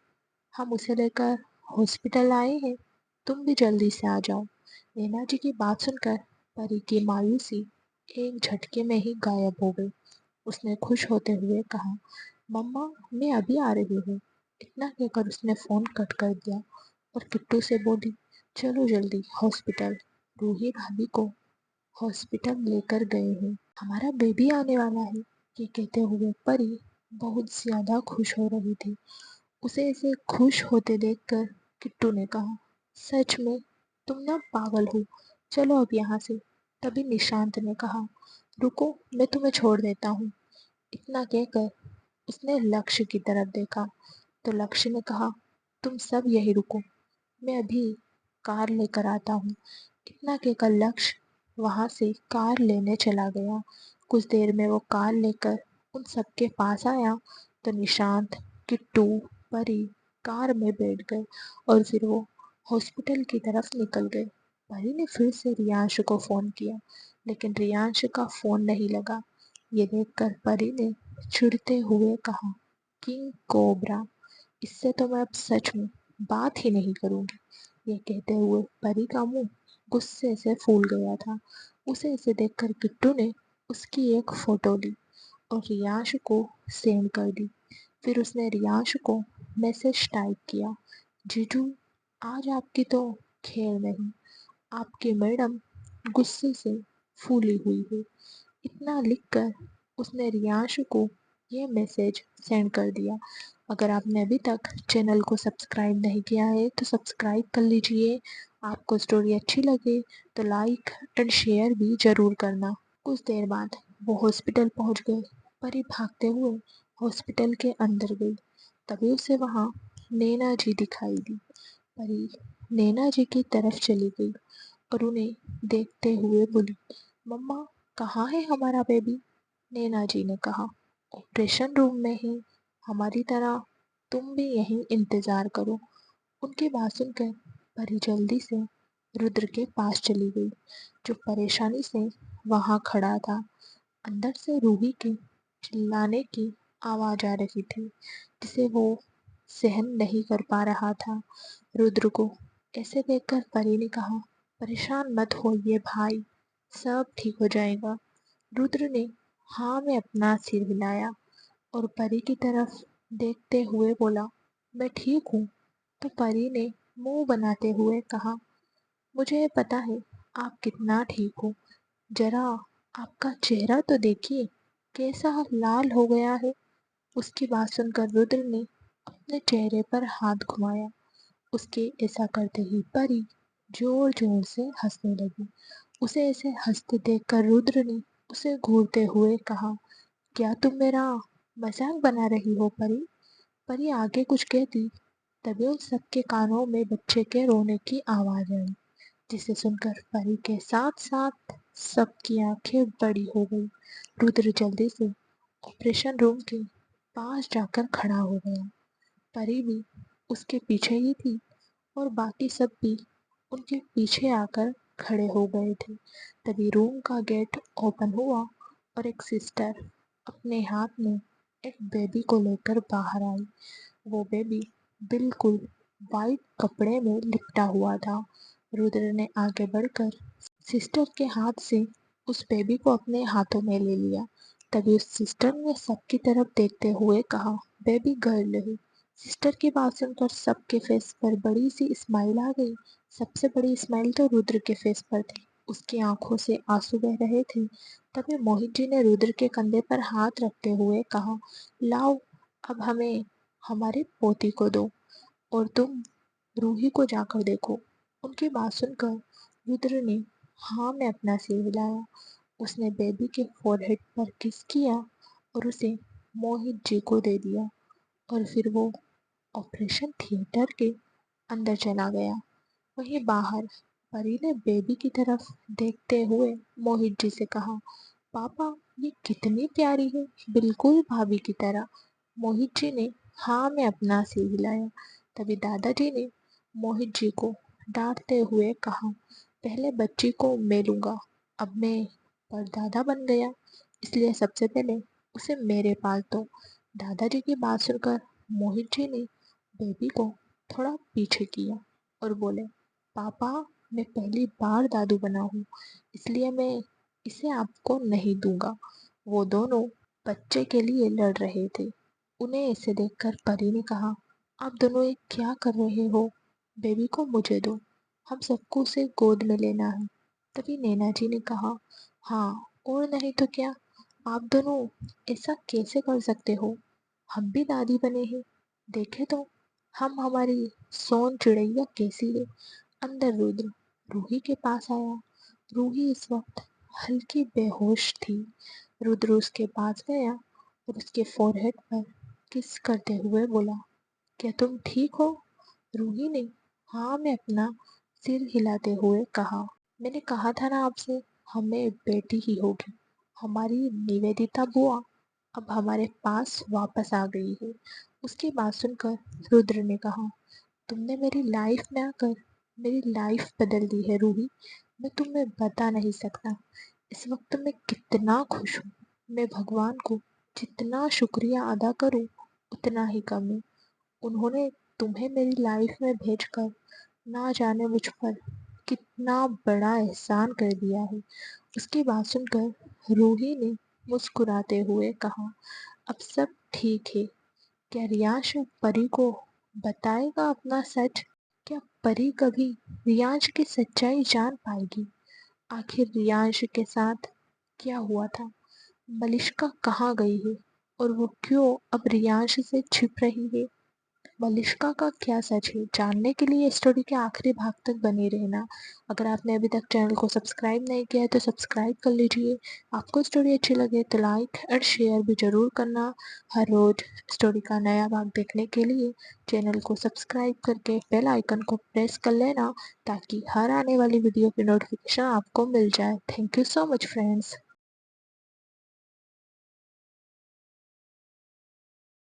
हम उसे लेकर हॉस्पिटल आए हैं, तुम भी जल्दी से आ जाओ। नैना जी की बात सुनकर परी की मायूसी एक झटके में ही गायब हो गई। उसने खुश होते हुए कहा, मम्मा मैं अभी आ रही हूँ। इतना कहकर उसने फोन कट कर दिया और किट्टू से बोली, चलो जल्दी हॉस्पिटल, रूही भाभी को हॉस्पिटल लेकर गए हैं, हमारा बेबी आने वाला है। ये कहते हुए परी बहुत ज्यादा खुश हो रही थी। उसे ऐसे खुश होते देखकर किट्टू ने कहा, सच में तुम ना पागल हो, चलो अब यहाँ से। तभी निशांत ने कहा, रुको मैं तुम्हें छोड़ देता हूँ। इतना कहकर उसने लक्ष्य की तरफ देखा तो लक्ष्य ने कहा, तुम सब यही रुको, मैं अभी कार लेकर आता हूँ। इतना कहकर लक्ष्य वहां से कार लेने चला गया। कुछ देर में वो कार लेकर उन सबके पास आया तो निशांत, किट्टू, परी कार में बैठ गए और फिर वो हॉस्पिटल की तरफ निकल गए। परी ने फिर से रियांश को फोन किया लेकिन रियांश का फोन नहीं लगा। ये देखकर परी ने चिढ़ते हुए कहा, किंग कोबरा, इससे तो मैं अब सच में बात ही नहीं करूंगी। ये कहते हुए परी का मुंह गुस्से से फूल गया था। उसे इसे देखकर किट्टू ने उसकी एक फोटो ली और रियांश को सेंड कर दी। फिर उसने रियांश को मैसेज टाइप किया, जीजू आज आपकी तो खैर नहीं, आपकी मैडम गुस्से से फूली हुई है। इतना लिखकर उसने रियांश को ये मैसेज सेंड कर दिया। अगर आपने अभी तक चैनल को सब्सक्राइब नहीं किया है तो सब्सक्राइब कर लीजिए। आपको स्टोरी अच्छी लगे तो लाइक एंड शेयर भी ज़रूर करना। कुछ देर बाद वो हॉस्पिटल पहुंच गए। परी भागते हुए हॉस्पिटल के अंदर गई। तभी उसे वहाँ नैना जी दिखाई दी। परी नैना जी की तरफ चली गई और उन्हें देखते हुए बोली, मम्मा कहाँ है हमारा बेबी? नैना जी ने कहा, ऑपरेशन रूम में है, हमारी तरह तुम भी यहीं इंतजार करो। उनकी बात सुनकर परी जल्दी से रुद्र के पास चली गई जो परेशानी से वहां खड़ा था। अंदर से रूही के चिल्लाने की आवाज आ रही थी जिसे वो सहन नहीं कर पा रहा था। रुद्र को ऐसे देखकर परी ने कहा, परेशान मत होइए भाई, सब ठीक हो जाएगा। रुद्र ने हाँ में अपना सिर हिलाया और परी की तरफ देखते हुए बोला, मैं ठीक हूँ। तो परी ने मुंह बनाते हुए कहा, मुझे पता है आप कितना ठीक हो, जरा आपका चेहरा तो देखिए कैसा लाल हो गया है। उसकी बात सुनकर रुद्र ने अपने चेहरे पर हाथ घुमाया। उसके ऐसा करते ही परी जोर जोर से हंसने लगी। उसे ऐसे हंसते देखकर रुद्र ने उसे घूरते हुए कहा, क्या तुम मेरा मजाक बना रही हो परी? परी आगे कुछ कहती तभी उन सबके कानों में बच्चे के रोने की आवाज आई जिसे सुनकर परी के साथ साथ सबकी आंखें बड़ी हो गई। रुद्र जल्दी से ऑपरेशन रूम के पास जाकर खड़ा हो गया। परी भी उसके पीछे ही थी और बाकी सब भी उनके पीछे आकर खड़े हो गए थे। तभी रूम का गेट ओपन हुआ और एक सिस्टर अपने हाथ में एक बेबी को लेकर बाहर आई। वो बेबी बिल्कुल वाइट कपड़े में लिपटा हुआ था। रुद्र ने आगे बढ़कर सिस्टर के हाथ से उस बेबी को अपने हाथों में ले लिया। तभी उस सिस्टर ने सबकी तरफ देखते हुए कहा, बेबी गर्ल है। सिस्टर की बात सुनकर सबके फेस पर बड़ी सी स्माइल आ गई। सबसे बड़ी स्माइल तो रुद्र के फेस पर थी। उसकी आंखों से आंसू बह रहे थे। तभी मोहित जी ने रुद्र के कंधे पर हाथ रखते हुए कहा, लाओ, अब हमें हमारी पोती को दो और तुम रूही को जाकर देखो। उनकी बात सुनकर रुद्र ने हाँ में अपना सिर हिलाया। उसने बेबी के फोरहेड पर किस किया और उसे मोहित जी को दे दिया और फिर वो ऑपरेशन थिएटर के अंदर चला गया। वहीं बाहर परी ने बेबी की तरफ देखते हुए मोहित जी से कहा, पापा ये कितनी प्यारी है, बिल्कुल भाभी की तरह। मोहित जी ने हाँ में अपना सिर हिलाया। तभी दादाजी ने मोहित जी को डांटते हुए कहा, पहले बच्ची को मैं लूंगा, अब मैं परदादा बन गया, इसलिए सबसे पहले उसे मेरे पास दो। दादाजी की बात सुनकर मोहित जी ने बेबी को थोड़ा पीछे किया और बोले, पापा मैं पहली बार दादू बना हूँ, इसलिए मैं इसे आपको नहीं दूंगा। वो दोनों बच्चे के लिए लड़ रहे थे। उन्हें इसे देखकर परी ने कहा, आप दोनों ये क्या कर रहे हो? बेबी को मुझे दो, हम सबको उसे गोद में लेना है। तभी नैना जी ने कहा, हाँ और नहीं तो क्या, आप दोनों ऐसा कैसे कर सकते हो? हम भी दादी बने हैं, देखे तो हम हमारी सोन चिड़ैया कैसी है। अंदर रुद्र रूही के पास आया। रूही इस वक्त हल्की बेहोश थी। रुद्र उसके पास गया और उसके फोरहेड पर किस करते हुए बोला, क्या तुम ठीक हो? रूही ने हाँ में अपना सिर हिलाते हुए कहा, मैंने कहा था ना आपसे, हमें बेटी ही होगी। हमारी निवेदिता बुआ अब हमारे पास वापस आ गई है। उसकी बात सुनकर रुद्र ने कहा, तुमने मेरी लाइफ में आकर मेरी लाइफ बदल दी है रूही। मैं तुम्हें बता नहीं सकता इस वक्त मैं कितना खुश हूँ। मैं भगवान को जितना शुक्रिया अदा करूँ उतना ही कम है। उन्होंने तुम्हें मेरी लाइफ में भेजकर ना जाने मुझ पर कितना बड़ा एहसान कर दिया है। उसकी बात सुनकर रूही ने मुस्कुराते हुए कहा, अब सब ठीक है। क्या रियांश परी को बताएगा अपना सच? क्या परी कभी रियांश की सच्चाई जान पाएगी? आखिर रियांश के साथ क्या हुआ था? मलिष्का कहाँ गई है और वो क्यों अब रियांश से छिप रही है? मलिष्का का क्या सच है, जानने के लिए स्टोरी के आखिरी भाग तक बने रहना। अगर आपने अभी तक चैनल को सब्सक्राइब नहीं किया है तो सब्सक्राइब कर लीजिए। आपको स्टोरी अच्छी लगे तो लाइक और शेयर भी ज़रूर करना। हर रोज़ स्टोरी का नया भाग देखने के लिए चैनल को सब्सक्राइब करके बेल आइकन को प्रेस कर लेना, ताकि हर आने वाली वीडियो की नोटिफिकेशन आपको मिल जाए। Thank you so much friends.